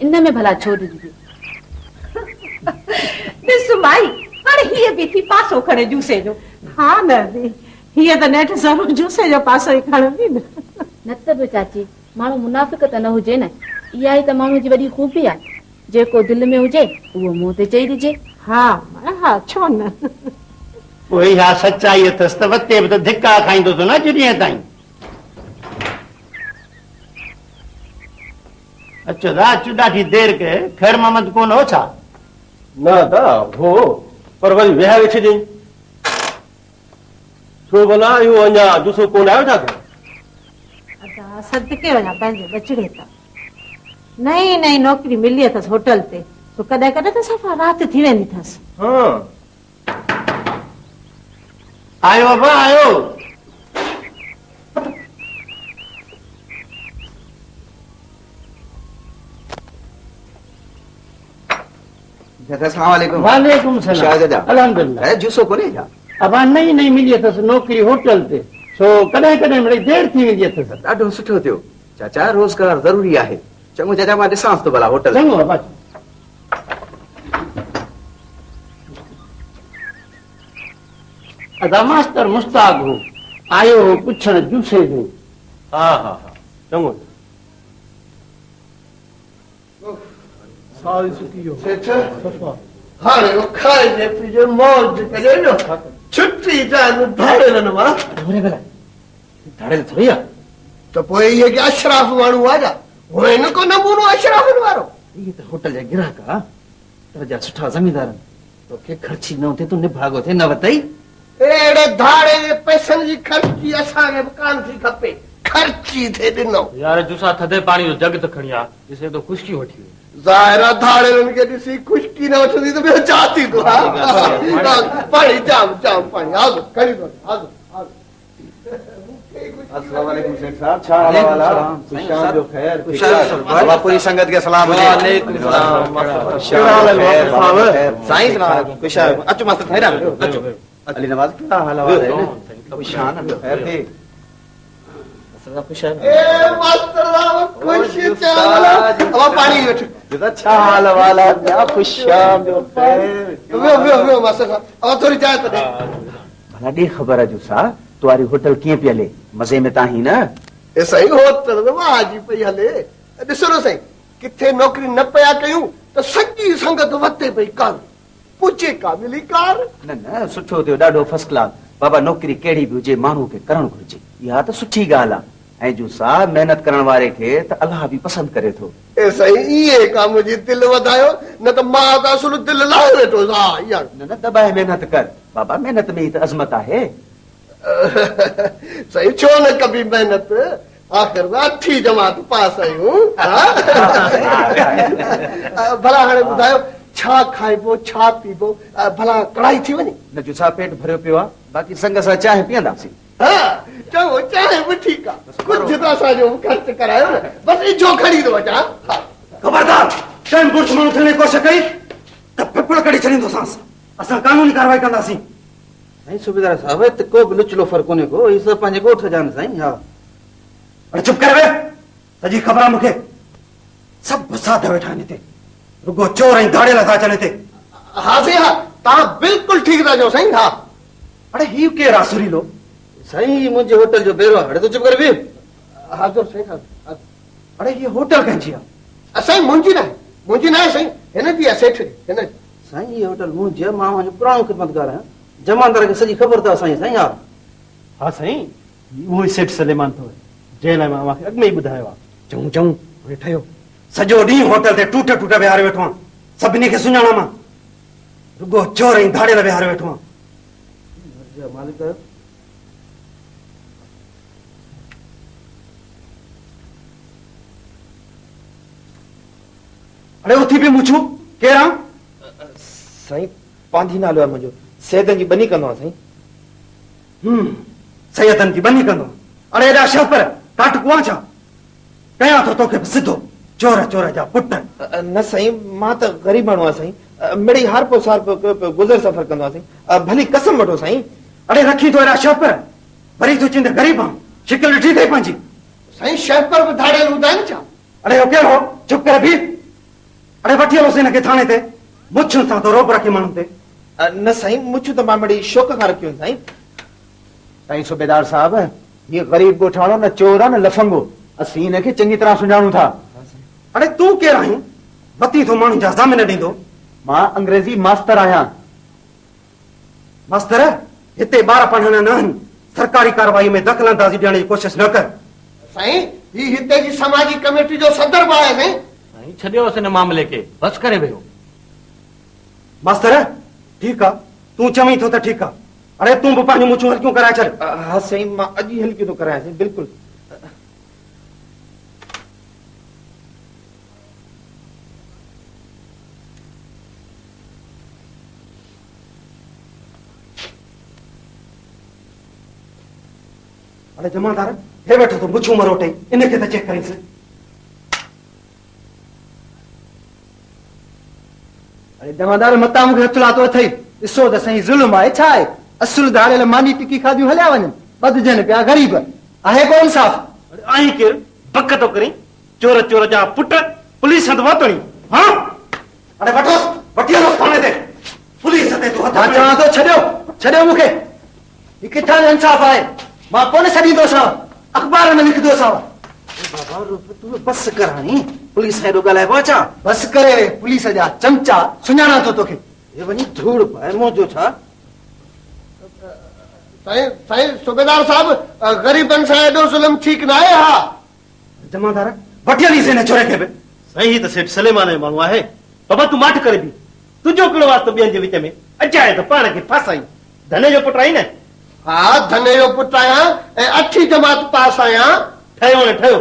इन में भला छो ॾिजे। ॾिस माई हाणे हीअ बि थी पासो खणे जूसे जो। हा न हीअ त नेठ ज़रूर जूसे जो पासो ई खणंदी न त बि चाची माण्हू मुनाफ़िक त न हुजे न। इहा ई त माण्हू जी वॾी खूबी आहे, जेको दिलि में हुजे उहो मुंहं ते चई ॾिजे। हा हा छो न। उहे हा सचाई अथसि त वते बि त धिका खाईंदो न ॾींहं ताईं। अचो दा अचो ॾाढी देरि कये ख़ैर मोहम्मद कोन हो छा? न दा हो पर वरी विहा वेठी ॾेई छो भला इहो अञा जुसो कोन आयो छा? सदके वञा पंहिंजे बचड़े त नई नई नौकिरी मिली अथसि होटल ते, तो कॾहिं कॾहिं त सफ़ा राति थी वेंदी अथसि। आयो बाबा आयो। वालेकुम सलाम। अल्हम्दुलिल्लाह। जूसो कोने छा? अबा नई नई मिली अथसि नौकिरी होटल ते, सो कॾहिं कॾहिं मिड़ई देरि थी वेंदी अथसि। ॾाढो सुठो थियो चाचा, रोज़गार ज़रूरी आहे। चङो चाचा मां ॾिसांसि थो भला होटल। चङो बाबा। अदा मास्तर मुस्ताक हो, आयो हो पुछण जूसे जो। हा हा हा चङो। सारी सुकी हो। हाणे वो खाइजे पीजे मौज करे न छुट्टी जान धाड़े न मां अरे भला धाड़े थोड़ी आ तो पोइ ये के अशराफ माण्हू आ जा वो इन को नमूनो अशराफ वारो। ये तो होटल जा गिराक आ तरजा सुठा जमींदार तो के खर्ची न थे तो निभागो थे न वतई एड़े धाड़े पैसनि जी खर्ची असांखे बि कान थी खपे, खर्ची थे ॾिनो। यार जुसा थधे पाणी जो जग त खणी आ, ॾिसे तो खुशकी वठी वई। ज़ाहिरा धाड़ेनि खे ॾिसी खुशकी न वठंदी त ॿियो छा थींदो? पाणी जाम जाम पाणी आगो खणी थो आगो आगो। अस्सलाम वालेकुम सेठ साहब, छा हाल आहे? खुश शाम जो खैर। बाबा पूरी संगत के सलाम हुजे। वालेकुम सलाम। साईं सलाम। खुश आयो। अचो मास्टर ठहरा अचो। अली नवाज क्या हाल है? खुश आना खैर थे। खुश है। ए मास्टर साहब खुश चावला। अब पानी वठ। जदा छा हाल वाला क्या खुश शाम जो खैर। वे मास्टर साहब अब थोड़ी चाय तो दे। भला दे खबर है जुसा तुम्हारी होटल किए पे हले? मजे में ताही ना? ए सही होटल में वाजी पई हले। ॾिसो न सही किथे नौकरी न पया कयूं त सॼी संगत वते पई कार पूछे काबिली कार। न न सुठो थियो ॾाढो फर्स्ट क्लास। बाबा नौकरी केड़ी भी हुजे माण्हू के करण घुर्जे, इहा त सुठी ॻाल्हि आहे। ऐं जो सा मेहनत करण वारे खे त अल्लाह भी पसंद करे थो। ए सही इहे कम जी दिल वधायो न त मां त असुल दिल लाहे वेठो हा यार। न न दबाए मेहनत कर बाबा, मेहनत में ही त अज़मत आहे। सही छो न कभी मेहनत, आखिर अठी जमात पास आयूं। भला हाणे ॿुधायो छा खाइबो छा पीबो, भला कढ़ाई थी वञे? न जो सा पेट भरियो पियो आहे, बाक़ी संग सां चांहि पीअंदासीं। हा चङो चांहि बि ठीकु आहे, कुझु त असांजो ख़र्च करायो न, बसि इजो खणी थो अचां। खबरदार टाइम गुर्च माण्हू थियण जी कोशिशि कई त फिफड़ कढी छॾींदोसांसि, असां कानूनी कार्रवाई कंदासीं। साईं सूबेदार साहब हिते को बि लुचलो फ़र्क़ु कोन्हे को, ही सभु पंहिंजे ॻोठ जा आहिनि साईं। हा अरे चुप कर वे, सॼी ख़बर आहे मूंखे। सभु साध वेठा आहिनि हिते, रुगो चोर ऐं धाड़ियल था अचनि हिते। हा साईं हा, तव्हां बिल्कुलु ठीकु था चओ साईं। हा अरे हीउ केरु आहे सुरीलो? साईं मुंहिंजे होटल जो बेरो आहे, हाणे तूं चुप कर बि। हाज़ुर साईं हाज़ुर। अरे हीअ होटल कंहिंजी आहे? साईं मुंहिंजी न आहे साईं, हिन जी आहे सेठ जी, हिन जी। साईं ये होटल मुंहिंजी आहे, मां वञो पुराणो ख़िदमतगार आहियां, जमानदार खे सॼी ख़बर अथव साईं। साईं हा हा साईं उहो ई सेठ सलेमान अथव, जंहिं लाइ मां तव्हांखे अॻु में ई ॿुधायो आहे। चऊं चऊं हाणे ठहियो, सॼो ॾींहुं होटल ते टूट टूट विहारे वेठो आहियां, सभिनी खे सुञाणा मां, रुगो चोर ऐं धाड़ियल विहारे वेठो आहियां। मालिक अरे उथी बि मुछू केरु आहे? साईं पांधी नालो आहे मुंहिंजो, सेदन जी बनी कंदो आहे साईं। सैयदनि जी बनी कंदो? अरे एॾा शहपर काट कुआं छा? कयां थो तोखे सिधो, चोर चोर जा पुट। न साईं मां त ग़रीब माण्हू आहियां साईं, मिड़ई हार पो सार पो गुज़र सफ़र कंदो आहे साईं, भली कसम वठो साईं। अरे रखी तो एॾा शहपर, वरी तूं चईंदे ग़रीब आहियां, शिकिल ॾिठी अथई पंहिंजी। साईं शहपर बि धाड़ियल हूंदा आहिनि छा? अरे हो केरु हो? चुप करे भी। अड़े वठी हलोसि हिनखे थाणे ते मुछुनि सां तो रोब रखी माण्हुनि ते न साईं मुछूं त मां मिड़ी शौक़ खां रखियूं साईं। साईं सूबेदार साहब ये गरीब ॻोठाणो न चोर आहे न लफंगो, असीं हिनखे चङी तरह सुञाणूं था। अड़े तूं केरु आहीं? बती तो माण्हुनि जा ज़ामिन ॾींदो। मां अंग्रेज़ी मास्टर आहियां। मास्तर हिते ॿार पढ़ण न आहिनि, सरकारी कार्रवाई में दख़ल अंदाज़ी ॾियण जी कोशिशि न कर। साईं ही हिते जी समाजी कमेटी जो सदर बि आहे साईं। साईं छॾियोसि हिन मामले खे, बसि करे वियो। मास्तर ठीकु आहे, तूं चवीं थो त ठीकु आहे। अड़े तूं बि पंहिंजूं मुछूं हल्कियूं कराए छॾ। हा साईं मां अॼु ई हल्कियूं थो करायां साईं बिल्कुलु। अड़े जमादार हे वेठो तो मुछूं मरोटे इनखे त चेक करींसि। अरे जमादार मता मूंखे हथ लातो अथई, ॾिसो त साईं ज़ुल्म आहे छा आहे? असुल दाड़ियल मानी टिकी खादियूं हलिया वञनि, बदिजनि पिया ग़रीब, आहे को इंसाफ़? आहीं केरु बक थो करीं? चोर चोर जा पुट पुलिस हथ वतणी। हाँ अड़े वठोसि, वठी हलोसि थाणे ते, पुलिस ते तूं हथ मां चवां थो छॾियो मूंखे, ही किथां जो इंसाफ़ आहे? मां कोन छॾींदोसांव, अख़बार में लिखंदोसांव। बाबा तूं बस कर हाणे, पुलिस सां एॾो ॻाल्हाइबो आहे छा? बस करे पुलिस जा चमचा सुञाणा थो तोखे। हे वञी धूड़ पाए मौजो छा? साईं साईं सूबेदार साहब ग़रीबनि सां एॾो ज़ुल्म ठीकु न आहे। हा जमादार वठी हलीसि हिन छोरे खे बि। साईं ही त सेठ सलेमान जो माण्हू आहे, बाबा तूं माठ करे बि, तुंहिंजो कहिड़ो वास्तो ॿियनि जे विच में? अचाए त पाण खे फासाई, धने जो पुटु आई न। हा धने जो पुटु आहियां ऐं 8वीं जमात पास आहियां। ठहियो न ठहियो,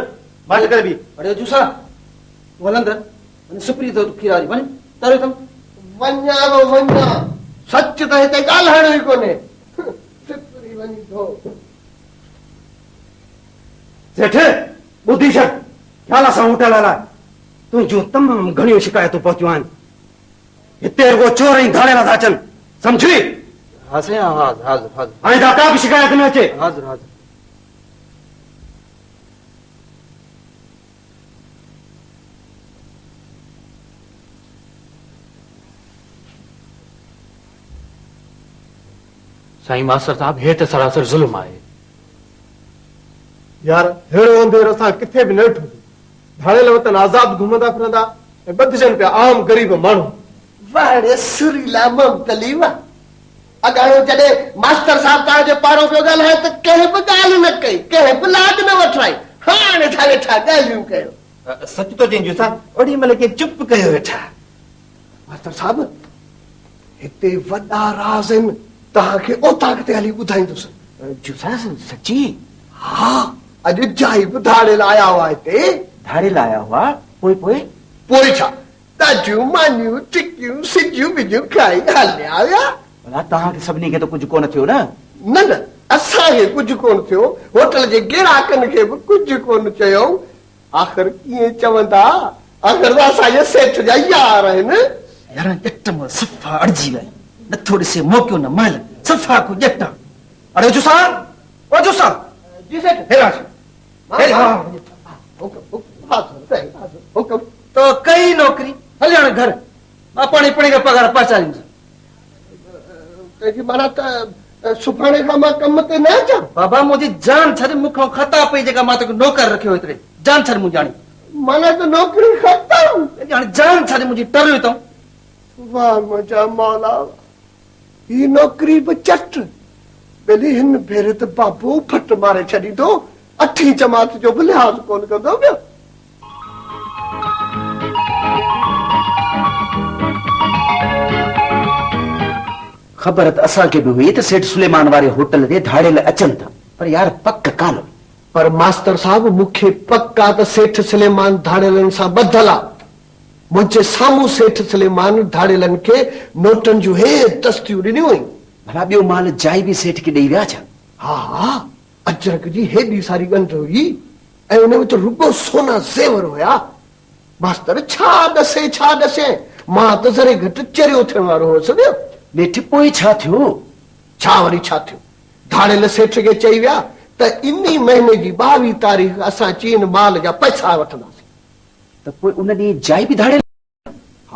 माठ करे बि। अड़े जूसा तूं हल अंदर वञी सुपरी थो खीरारी वञ तारे तम वञा थो वञा, सच त हिते ॻाल्हाइणो ई कोन्हे। सिपरी वञी थो। सेठ ॿुधी छॾ, ख़्याल सां होटल हलाए, तुंहिंजूं तमामु घणियूं शिकायतूं पहुतियूं आहिनि। हिते रुगो चोर ऐं धाड़ेला था अचनि, सम्झी? हा साईं हाज़िर हाज़िर हाज़िर हाणे का बि शिकायत न अचे। हाज़िर हाज़िर। साईं मास्टर साहब हे त सरासर ज़ुल्म आहे। यार हेड़ो अंधेर असां किथे बि न वेठो, धाड़ेल वतन आज़ाद घुमंदा फिरंदा ऐं बदिजनि पिया आम ग़रीब माण्हू। वाड़े सुरीला मुमतली वाह। अगाड़ो जॾहिं मास्टर साहब तव्हांजे पारो पियो ॻाल्हाए त कंहिं बि ॻाल्हि न कई, कंहिं बि लाड न वठाई। हाणे था वेठा ॻाल्हियूं कयो। सच तो चईं जूसा, ओॾी महिल के चुप कयो वेठा। मास्टर साहब हिते वॾा राज़ आहिनि, तव्हांखे ओताक ते हली ॿुधाईंदुसि। जूसा सची? हा अॼु जाई बि धाड़ेल आया हुआ हिते। धाड़ेल आया हुआ? पोइ छा ताजियूं मानियूं टिकियूं सिजियूं बिजियूं खाई हलिया विया। भला तव्हांखे सभिनी खे त कुझु कोन थियो न? न असांखे कुझु कोन थियो, होटल जे गिराकनि खे बि कुझु कोन चयो। आख़िर कीअं चवंदा, आख़िर त असांजे सेठ जा यार आहिनि। यार ॼट में सफ़ा अड़जी वई, नथो ॾिसे मौक़ो न महिल, सफ़ा को ॼट। अड़े जूसा ओ जूसा जी सेठ हेरा हुकुम। तो कई नौकरी हले हाणे घर, मां पाणी पणे का पगार पहुचाईंदुसि। तेजी माना त सुभाणे खां मां कम ते न अचां? बाबा मुंहिंजी जान छॾ, मूंखां ख़ता पई जेका मां तोखे नौकर रखियो हेतिरे। जान छॾ मुंहिंजी हाणे, माना त नौकरी ख़तम। हाणे जान छॾ मुंहिंजी टरियो अथऊं। वाह मुंहिंजा मौला, ही नौकरी बि चट। भली हिन भेरे त बाबू फट मारे छॾींदो, 8वीं जमात जो बि लिहाज़ कोन कंदो पियो। ख़बर त असांखे बि हुई त सेठ सुलेमान वारे होटल ते धाड़ेल अचनि था, पर यार पक कान हुई। पर मास्टर साहब मूंखे पक्का त सेठ सुलेमान धाड़ेलनि सां ॿधल आहे। मुंहिंजे साम्हूं सेठ सुलेमान धाड़ेलनि खे नोटनि जूं हे तस्तियूं ॾिनियूं हुयूं। भला ॿियो माल जाई बि सेठ खे ॾेई विया छा? हा अजरक जी हेॾी सारी ॻंढ हुई ऐं उन में त रुगो सोना ज़ेवर हुया। मास्तर छा ॾसे, मां त ज़रे घटि चरियो थियण वारो हुउसि। नेठि पोइ छा थियो? छा वरी छा थियो, धाड़ेल सेठ खे चई विया त इन महीने जी 22 तारीख़ असां चीन माल जा पैसा वठंदासीं। त पोइ उन ॾींहुं जाई बि धाड़ेल?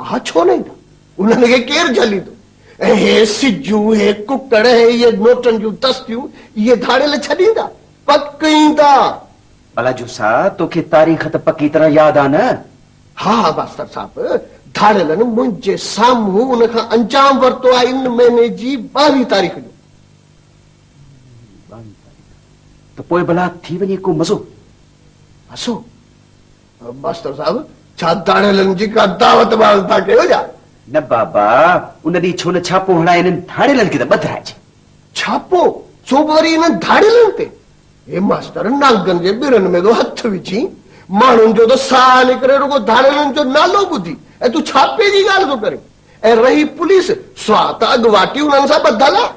हा छो नहीं था उन्हनि खे केरु झलींदो ऐं हे सिजूं हे कुकड़ हे इहे नोटनि जूं तस्तियूं इहे धाड़ियल छॾींदा पक ईंदा भला जो सा तोखे तारीख़ त पकी तरह यादि आहे न हा मास्टर साहब धाड़ियलनि मुंहिंजे साम्हूं उन खां अंजाम वरितो आहे इन महीने जी 22 तारीख़ जो त पोइ भला थी वञे को मज़ो असो मास्टर साहब छा धाड़ियलनि जी का दावत वाल था कयो छा न बाबा उन ॾींहुं छो न छापो हणाए इन्हनि धाड़ियलनि खे त ॿधाइजे छापो सो बि वरी इन्हनि धाड़ियलनि ते हे मास्टर नांगनि जे ॿिरनि में तो हथ विझी माण्हुनि जो त साह निकिरे रुगो धाड़ियलनि जो नालो ॿुधी ऐं तूं छापे जी ॻाल्हि थो करे ऐं रही पुलिस स्वा त अॻुवाटी उन्हनि सां ॿधल आहे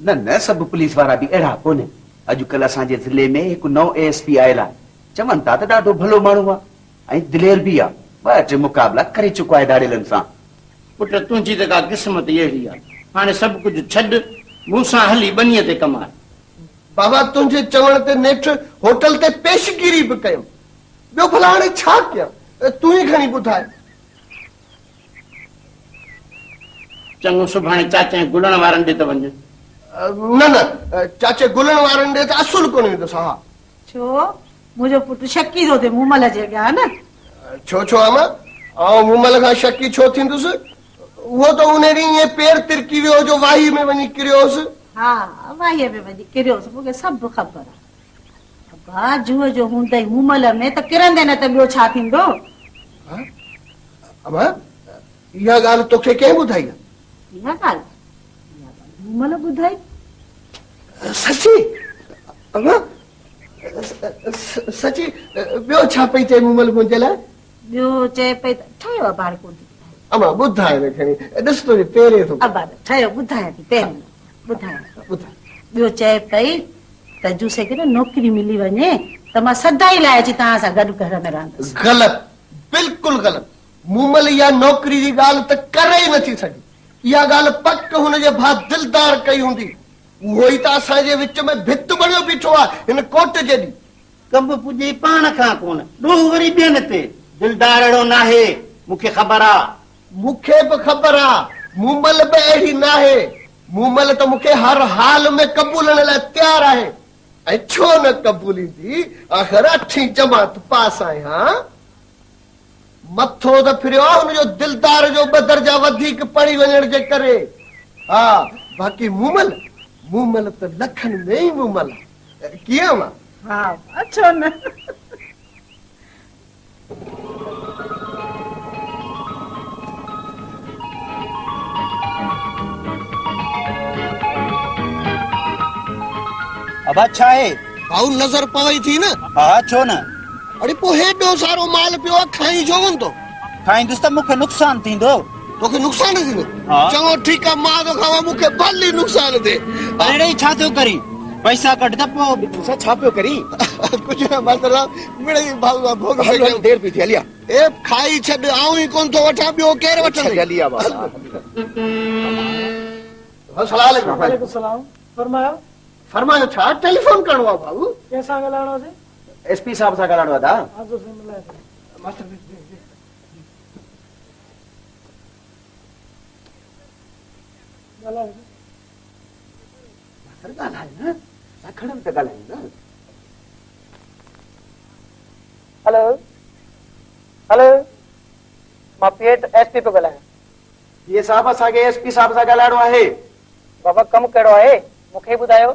न न सभु पुलिस वारा बि अहिड़ा कोन्हे अॼुकल्ह असांजे ज़िले में हिकु नओं ASP आयल आहे चवनि था त ॾाढो भलो माण्हू आहे ऐं दिलेर बि आहे 2-3 मुक़ाबला करे चुको आहे धाड़ियलनि सां पुट तुंहिंजी त का क़िस्मत अहिड़ी आहे हाणे सभु कुझु छॾ मूंसां हली बनीअ ते कमाए बाबा तुंहिंजे चवण ते नेठि होटल ते पेशगिरी बि कयमि ॿियो भला हाणे छा कयां तूं ई खणी ॿुधाए चङो सुभाणे चाचे गुलण वारनि ॾे त वञ न न चाचे गुलण वारनि ॾे त असुल कोन वेंदुसि हा छो मुंहिंजो पुटु शकी थो थिए मूमल जे अॻियां न छो छो आमा ऐं मूमल खां शकी छो थींदुसि उहो त उन ॾींहुं ईअं पेर तिरकी वियो जो वाही में वञी किरियोसि हा वाहीअ में वञी किरियोसि मूंखे सभु ख़बर आहे बाबा जूअ जो हूंदई मूमल में त किरंदे न त ॿियो छा थींदो अमा इहा ॻाल्हि तोखे कंहिं ॿुधाई आहे इहा ॻाल्हि मूमल ॿुधाई सची अमा सची ॿियो छा पई चए मूमल मुंहिंजे लाइ ॿियो चए पई त ठहियो आहे बार कोन अमा ॿुधाए न खणी ॾिस तुंहिंजे पेरे थो अब ठहियो ॿुधायां थी पहिरियों ॿुधायां ॿियो चए पई त जूसे खे न नौकिरी मिली वञे त मां सदाई लाइ अची तव्हां सां गॾु घर में रहंदसि ग़लति बिल्कुलु ग़लति मूमल इहा नौकिरी जी ॻाल्हि त करे ई नथी सघे इहा ॻाल्हि पक हुनजे भाउ दिलदार कई हूंदी उहो ई त असांजे विच में भित बणियो बीठो आहे हिन कोट जे ॾींहुं कब पुॼे पाण खां कोन ॾोह वरी ॿियनि ते दिलदार अहिड़ो नाहे मूंखे ख़बर आहे मूंखे बि ख़बर आहे मूमल बि अहिड़ी नाहे मूमल त मूंखे हर हाल में क़बूलण लाइ तयारु आहे ऐं छो न क़बूलींदी आख़िर 8वीं जमात पास आहियां मथो त फिरियो आहे हुनजो दिलदार जो 2 दर्जा वधीक पढ़ी वञण जे करे हा बाक़ी मूमल मूमल त लखनि में ई मूमल आहे कीअं मां हा छो न अब अच्छा है भाऊ नज़र पवई थी न हाँ छो न अरे पोइ हेॾो सारो माल पियो आहे खाई छो वञ थो खाईंदुसि त मूंखे नुक़सान थींदो तोखे नुक़सान थींदो हाँ। चङो ठीकु आहे मां थो खावां मूंखे भली नुक़सान थिए अरे छा थियो करी पैसा कट त पोइ छा पियो करी कुझु न मतलब मिड़ई भाऊ भोग देर पई थी हलिया ए खाई छॾ आऊं ई कोन थो वठां ॿियो केरु वठंदो हलिया बाबा अस्सलाम वालेकुम सलाम फरमायो फरमायो छा टेलीफोन करणो आहे भाऊ कंहिंसां ॻाल्हाइणो आहे SP साहब सां ॻाल्हाइणो आहे दा हा जो मिलाए मास्टर ॻाल्हाए हेलो हेलो मां PA SP पियो ॻाल्हायां ये साहब असांखे SP साहब सां ॻाल्हाइणो आहे बाबा कमु कहिड़ो आहे मूंखे ॿुधायो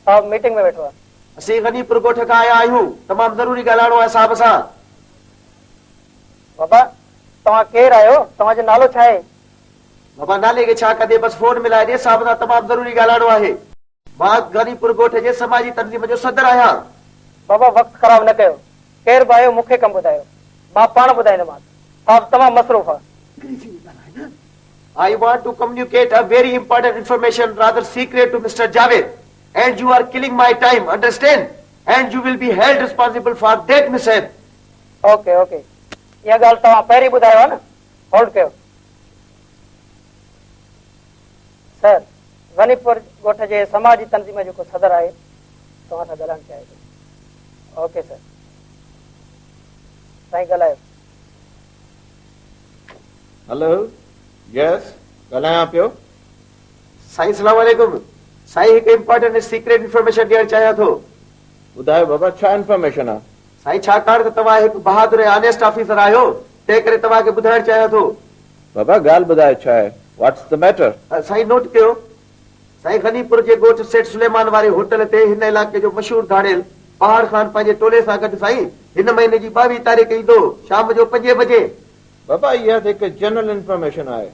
साहब मीटिंग में वेठो आहे असीं गनीपुर ॻोठ खां आया आहियूं तमामु ज़रूरी ॻाल्हाइणो आहे साहब सां बाबा तव्हां केरु आहियो तव्हांजो नालो छा आहे बाबा नाले खे छा कदे बस फोन मिलाए ॾे साहब सां तमामु ज़रूरी ॻाल्हाइणो आहे मां गनीपुर ॻोठ जे समाजी तंज़ीम जो सदर आहियां बाबा वक़्तु ख़राब न कयो केरु बि आहियो मूंखे कमु ॿुधायो मां पाण ॿुधाईंदोमांसि साहब तमामु मसरूफ़ आहे I want to communicate a very important information, rather secret, to Mr. Javed. And you are killing my time, understand? And you will be held responsible for that mishap. Okay okay इहा ॻाल्हि तव्हां पहिरीं ॿुधायो आहे न hold कयो sir Ganipur ॻोठ जे समाजी तंज़ीम जेको सदर आहे तव्हां सां ॻाल्हाइणु चाहिए थो ओके सर साईं ॻाल्हायो हेलो, यस, ॻाल्हायां पियो। साईं सलाम वालेकुम। साईं हिकु इम्पोर्टेंट सीक्रेट इंफॉर्मेशन ॾियणु चाहियां थो। ॿुधायो बाबा, छा इंफॉर्मेशन आहे? साईं छाकाणि त तव्हां हिकु बहादुर ऐं ऑनेस्ट ऑफिसर आहियो, तंहिं करे तव्हांखे ॿुधाइणु चाहियां थो। बाबा ॻाल्हि ॿुधायो छा आहे? What's the matter? साईं नोट कयो। साईं गनीपुर जे ॻोठ सेठ सुलेमान वारे होटल ते हिन इलाइक़े जो मशहूर धाड़ियल पहाड़ खान पंहिंजे टोले सां गॾु साईं हिन महीने जी 22 तारीख़ ईंदो शाम जो 5 बजे। बाबा इहा त हिकु जनरल इंफॉर्मेशन आहे,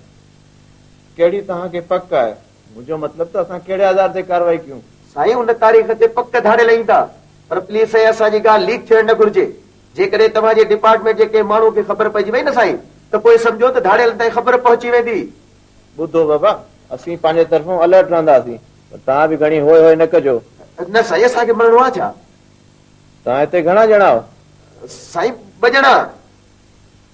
कहिड़ी तव्हांखे पक आहे? मुंहिंजो मतिलबु त असां कहिड़े आधार ते कार्रवाई कयूं? साईं उन तारीख़ ते पक धाड़ियल ईंदा, पर प्लीज़ साईं असांजी ॻाल्हि लीक थियणु न घुर्जे। जेकॾहिं तव्हांजे डिपार्टमेंट जे कंहिं माण्हू खे ख़बर पइजी वई न साईं, त पोइ सम्झो त धाड़ियल ताईं ख़बर पहुची वेंदी। ॿुधो बाबा, असीं पंहिंजे तरफ़ां अलर्ट रहंदासीं, पर तव्हां बि घणी होय होय न कजो। न साईं, असांखे मरणो आहे छा? तव्हां हिते घणा ॼणा आहियो? साईं 2 ॼणा।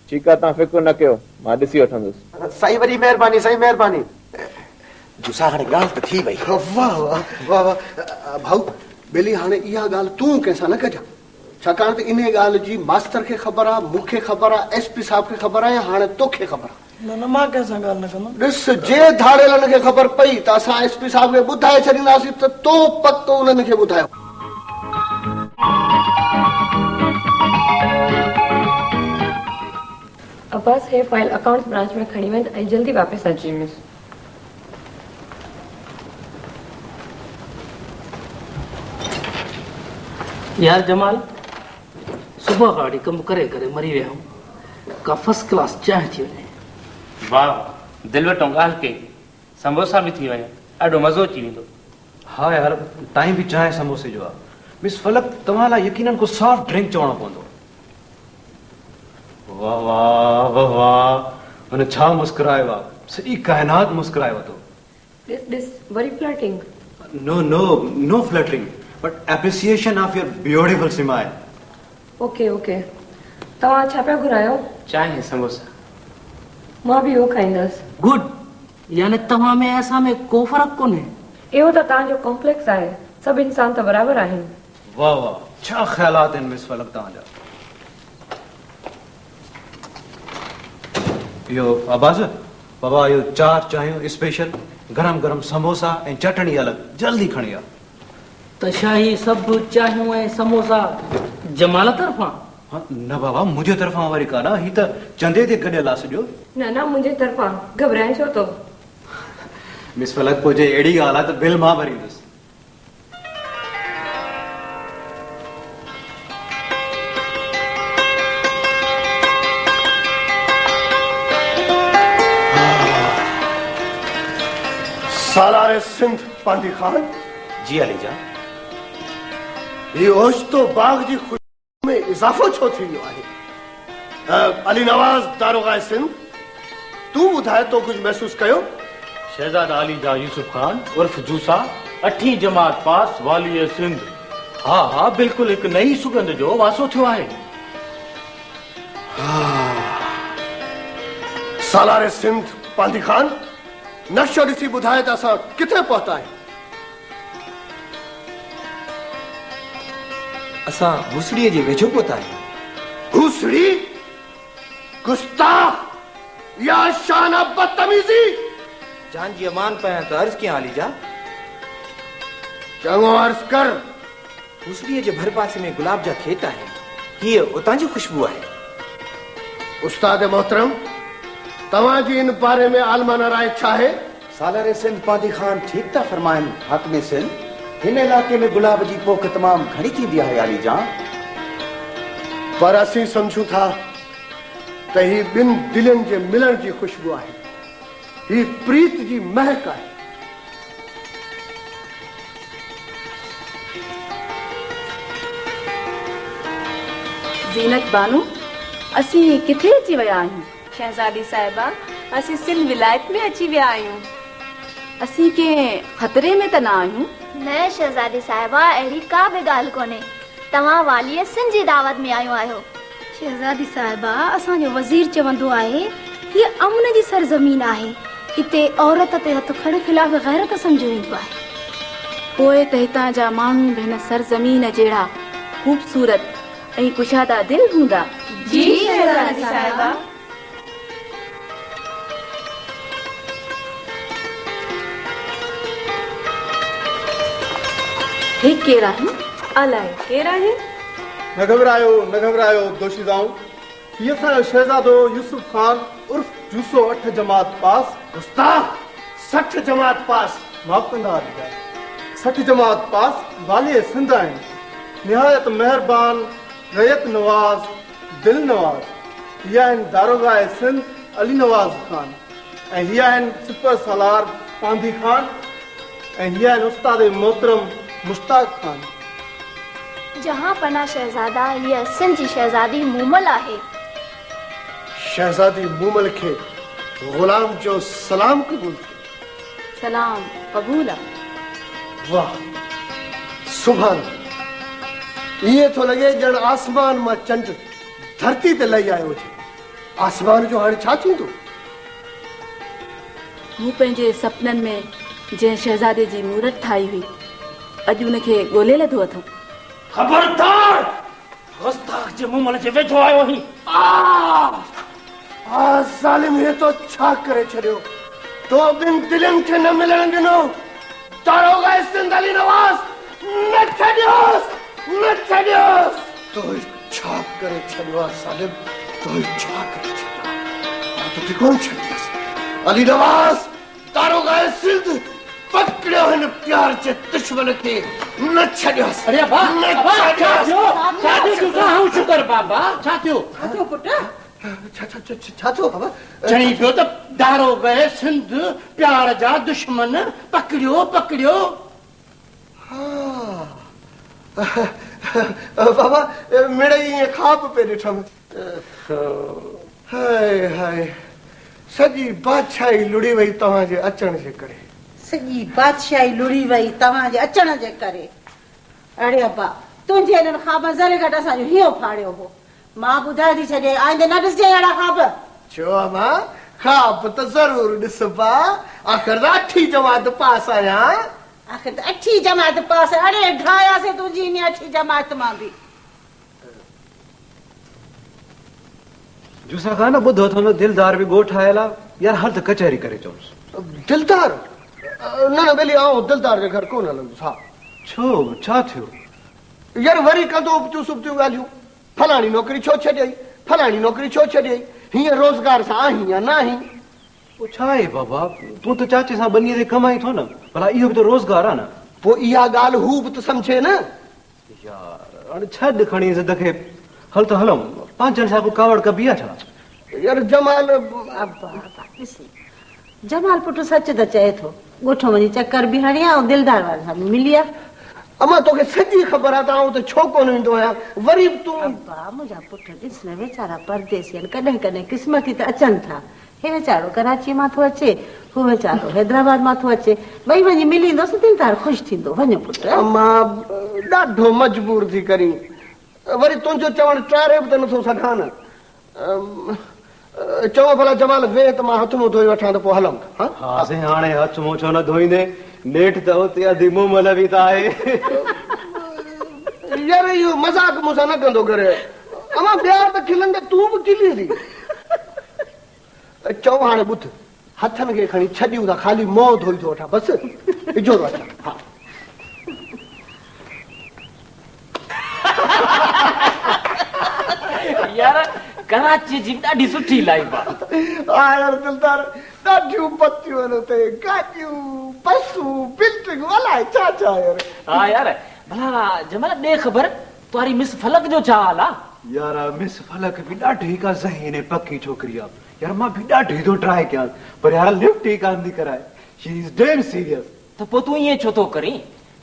ठीकु आहे, तव्हां फिक्र न कयो, मां ॾिसी वठंदुसि। साईं वॾी महिरबानी, साईं महिरबानी। जुसा हाणे ॻाल्हि त थी वई। वाह वाह वाह वाह भाऊ बेली, हाणे इहा ॻाल्हि तूं कंहिंसां न कजां, छाकाणि त इन ॻाल्हि जी मास्टर खे ख़बर आहे, मूंखे ख़बर आहे, एसपी साहिब खे ख़बर आहे, हाणे तोखे ख़बर आहे। न मां कंहिंसां ॻाल्हि न कंदुमि। ॾिस, जे धाड़ियलनि खे ख़बर पई त असां एसपी साहिब खे ॿुधाए छॾींदासीं त तो पतो उन्हनि खे ॿुधायो। अब्बास हे फाइल अकाउंट्स ब्रांच में खणी वञ ऐं जल्दी वापसि अची वञ। यार जमाल, सुबह खां वठी कमु करे करे मरी विया आहियूं, का फर्स्ट क्लास चांहि थी वञे। वाह, दिलि वटो ॻाल्हि कई, समोसा बि थी वञे, ॾाढो मज़ो अची वेंदो। हाँ यार, टाइम भी चाहे समोसे जो आहे। मिस फलक, तव्हां लाइ यकीनन को सॉफ्ट ड्रिंक चवणो पवंदो। वाह वाह वाह वाह, हुन छा मुस्कुरायो आहे, सॼी काइनात मुस्कुरायो थो। This very flirting. No flattering, but appreciation of your beautiful smile. Okay. तव्हां छा पिया घुरायो? चांहि समोसा। मां बि उहो खाईंदसि। गुड, यानी तव्हां में असां में को फ़र्क़ु कोन्हे। इहो त तव्हांजो कॉम्प्लेक्स आहे, सभु इंसान त बराबरि आहिनि। वाह वाह, छा ख़्यालात आहिनि मिस फलक तव्हांजा। इहो अब्बास, बाबा इहो 4 चांहियूं स्पेशल, गरम गरम समोसा ऐं चटणी अलॻि, जल्दी खणी आ। त छा ही सभु चांहियूं ऐं समोसा जमाल तरफ़ां? न बाबा, मुंहिंजे तरफ़ां वरी कान, ही त चंदे ते गॾियल आहे सॼो। न मुंहिंजे तरफ़ां, घबराइण छो थो? मिस फलक, पोइ जे अहिड़ी ॻाल्हि आहे त बिल मां भरींदुसि। सालारे सिंध पांडी खान जी अली जान, ये ओश्तो बाग जी खुशी में इजाफो छो थी वियो आहे? अली नवाज दारोगा सिंध, तू ॿुधाए तो कुछ महसूस कयो? शहजादा अली जा यूसुफ खान उर्फ जूसा, 8वीं जमात पास, वाली सिंध। हाँ, बिल्कुलु हिकु नई सुगंध जो वासो थियो आहे। सालारे सिंध पांडी खान, नक्शो ॾिसी ॿुधाए त असां किथे पहुता आहियूं? असां भूसड़ीअ जे वेझो पहुता आहियूं। भूसड़ी? गुस्ताख, या शान बदतमीजी। जान जी अमान पायां त अर्ज़ कयां अली जा। चङो अर्ज़ कर। भूसड़ीअ जे भर पासे में गुलाब जा खेत आहिनि, हीअ उतां जी खुशबू आहे। उस्ताद मोहतरम, तव्हां जी इन बारे में आलमाना राय छा आहे? सालारे सिंध पांडी खान ठीक था फरमाइनि हाकिम सिंध, हिन इलाके में गुलाब जी पोख तमाम घणी थींदी आहे आली जान। पर असीं सम्झूं था त ही ॿिनि दिलनि जे मिलण जी खुशबू आहे, ही प्रीत जी महक आहे। ज़ीनत बानू, असीं किथे अची विया आहियूं? शहजादी साहिबा, असीं सिंध विलायत में अची विया आहियूं। असीं कंहिं ख़तरे में त न आहियूं? न शहजादी साहिबा, अहिड़ी का बि ॻाल्हि कोन्हे। तव्हां वालीअ सिंध जी दावत में आयो आहियो। शहजादी साहिबा, असांजो वज़ीर चवंदो आहे हीअ अमन जी सरज़मीन आहे, हिते औरत ते हथ खड़े खिलाफ़ गैरत सम्झो वेंदो आहे। पोइ त हितां जा माण्हू बि हिन सरज़मीन जहिड़ा ख़ूबसूरत ऐं कुशादा दिल हूंदा। जी शहजादी साहिबा। हे केरु आहिनि? अलाए केरु आहे? न घबरायो दोशीदाऊं। ये असांजो शहजादो यूसुफ खान उर्फ जूसो 8 जमात पास। उस्ताद 60 जमात पास। माफ़ कंदा 60 जमात पास वाली सिंध आहिनि। निहायत मेहरबान, रयत नवाज, दिल नवाज। ये आहिनि दारोगा सिंध अली नवाज खान ऐं हीअ आहिनि सिपर सालार पांधी खान ऐं हीअ आहिनि उस्ताद मोहतरम मुश्ताक खान। जहां पना शहजादा ये सिंध जी शहजादी मूमल आहे। शहजादी मूमल के गुलाम जो सलाम कबूल। सलाम कबूल। वाह सुभान। ये तो लगे जण आसमान में चंड धरती ते लही आयो हुजे। आसमान जो हाणे छा थींदो? मूं पंहिंजे सपननि में जंहिं शहजादे जी मूरत ठाही हुई अॼु उनखे ॻोल्हे लधो अथऊं। खबरदार गुस्ताख जे मूमल जे वेझो आयो ही। ज़ालिम ये तो छा करे छड़ियो। तो बिन दिलनि खे न मिलण ॾिनो। दारोगा सिंध अली नवाज न छॾियोस। तो छा करे छड़ियो ज़ालिम? तो छा करे छड़ियो? तो कोन छॾियोस। अली नवाज दारोगा सिंध पकड़ियो हिन प्यार जे दुश्मन खे न छॾियोस। अरे बा छा थियो? शुक्र बाबा छा थियो? पुट छा थियो बाबा? चई पियो त दारोगा सिंध प्यार जा दुश्मन पकड़ियो। बाबा मिड़ई ईअं ख़्वाब पे ॾिठमि। हाय सॼी बादशाही लुड़ी वई तव्हांजे अचण जे करे। सॼी बादशाही लुड़ी वई तव्हांजे अचण जे करे। अड़े अब्बा तुंहिंजे हिननि ख़्वाब ज़रे घटि असांजो हियो फाड़ियो हो। मां ॿुधाए थी छॾे आईंदे न ॾिसजे अहिड़ा ख़्वाब। छो मां ख़्वाब त ज़रूर ॾिसबा। आख़िर 8 जमात पास आहियां। आख़िर त 8 जमात पास। अड़े ढायासीं तुंहिंजी इन 8 जमात मां बि। जूसा खान ॿुधो अथव न दिलदार बि ॻोठ आयल आहे। यार हल त कचहरी करे चओसि। दिलदार? न भली आऊं दिलदार जे घर कोन हलंदुसि। हा छो छा थियो? यार वरी कंदो उपतियूं सुबतियूं ॻाल्हियूं। फलाणी नौकरी छो छॾियई, फलाणी नौकरी छो छॾियई, हीअं रोज़गार सां आहीं या न आहीं? पोइ छा आहे बाबा, तूं त चाचे सां ॿनीअ ते कमाई थो न, भला इहो बि त रोज़गार आहे न। पोइ इहा ॻाल्हि हू बि त सम्झे न। यार हाणे छॾ खणी ज़िद खे। हल त हलूं, 5 ॼणनि सां को कावड़ कबी आहे छा? यार जमाल जमाल पुट सच त चए थो। ॻोठो वञी चकर बि हणी आहे ऐं दिलदार वारे सां बि मिली आहे। अमा तोखे सॼी ख़बर आहे त आऊं त छो कोन ईंदो आहियां। वरी तूं मुंहिंजा पुट ॾिस न वीचारा परदेसी आहिनि। कॾहिं कॾहिं क़िस्मती त अचनि था। हे वीचारो कराची मां थो अचे, हू वीचारो हैदराबाद मां थो अचे। ॿई वञी मिलींदोसि दिलदार ख़ुशि थींदो। वञो पुट। अमा ॾाढो मजबूर थी करी। वरी तुंहिंजो चवणु टारे बि त नथो सघां न। चओ भला जमाल वेह त मां हथ मुंहुं धोई वठां त पोइ हलूं। हा से हाणे हथ मुंहुं छो न धोईंदे? नेठ त हुते अधी मूमल बि त आहे। यार इहो मज़ाक मूंसां न कंदो करे। अमा ॿियार त खिलंदे तूं बि खिली थी। चओ हाणे ॿुध, हथनि खे खणी छॾियूं था, ख़ाली मुंहुं धोई थो वठां बसि। इजो वठां। हा यार कराची जी ॾाढी सुठी लाइफ आहे। यार दिलदार ॾाढियूं बतियूं आहिनि हुते, गाॾियूं, बसूं, बिल्डिंगूं, अलाए छा छा यार। हा यार भला जमाल ॾे ख़बर तुम्हारी मिस फलक जो छा हाल आहे? यार मिस फलक बि ॾाढी का ज़हीन पक्की छोकिरी आहे। यार मां बि ॾाढी थो ट्राई कयां, पर यार लिफ्ट ई कान थी कराए। She is damn serious. त पोइ तूं ईअं छो थो करीं?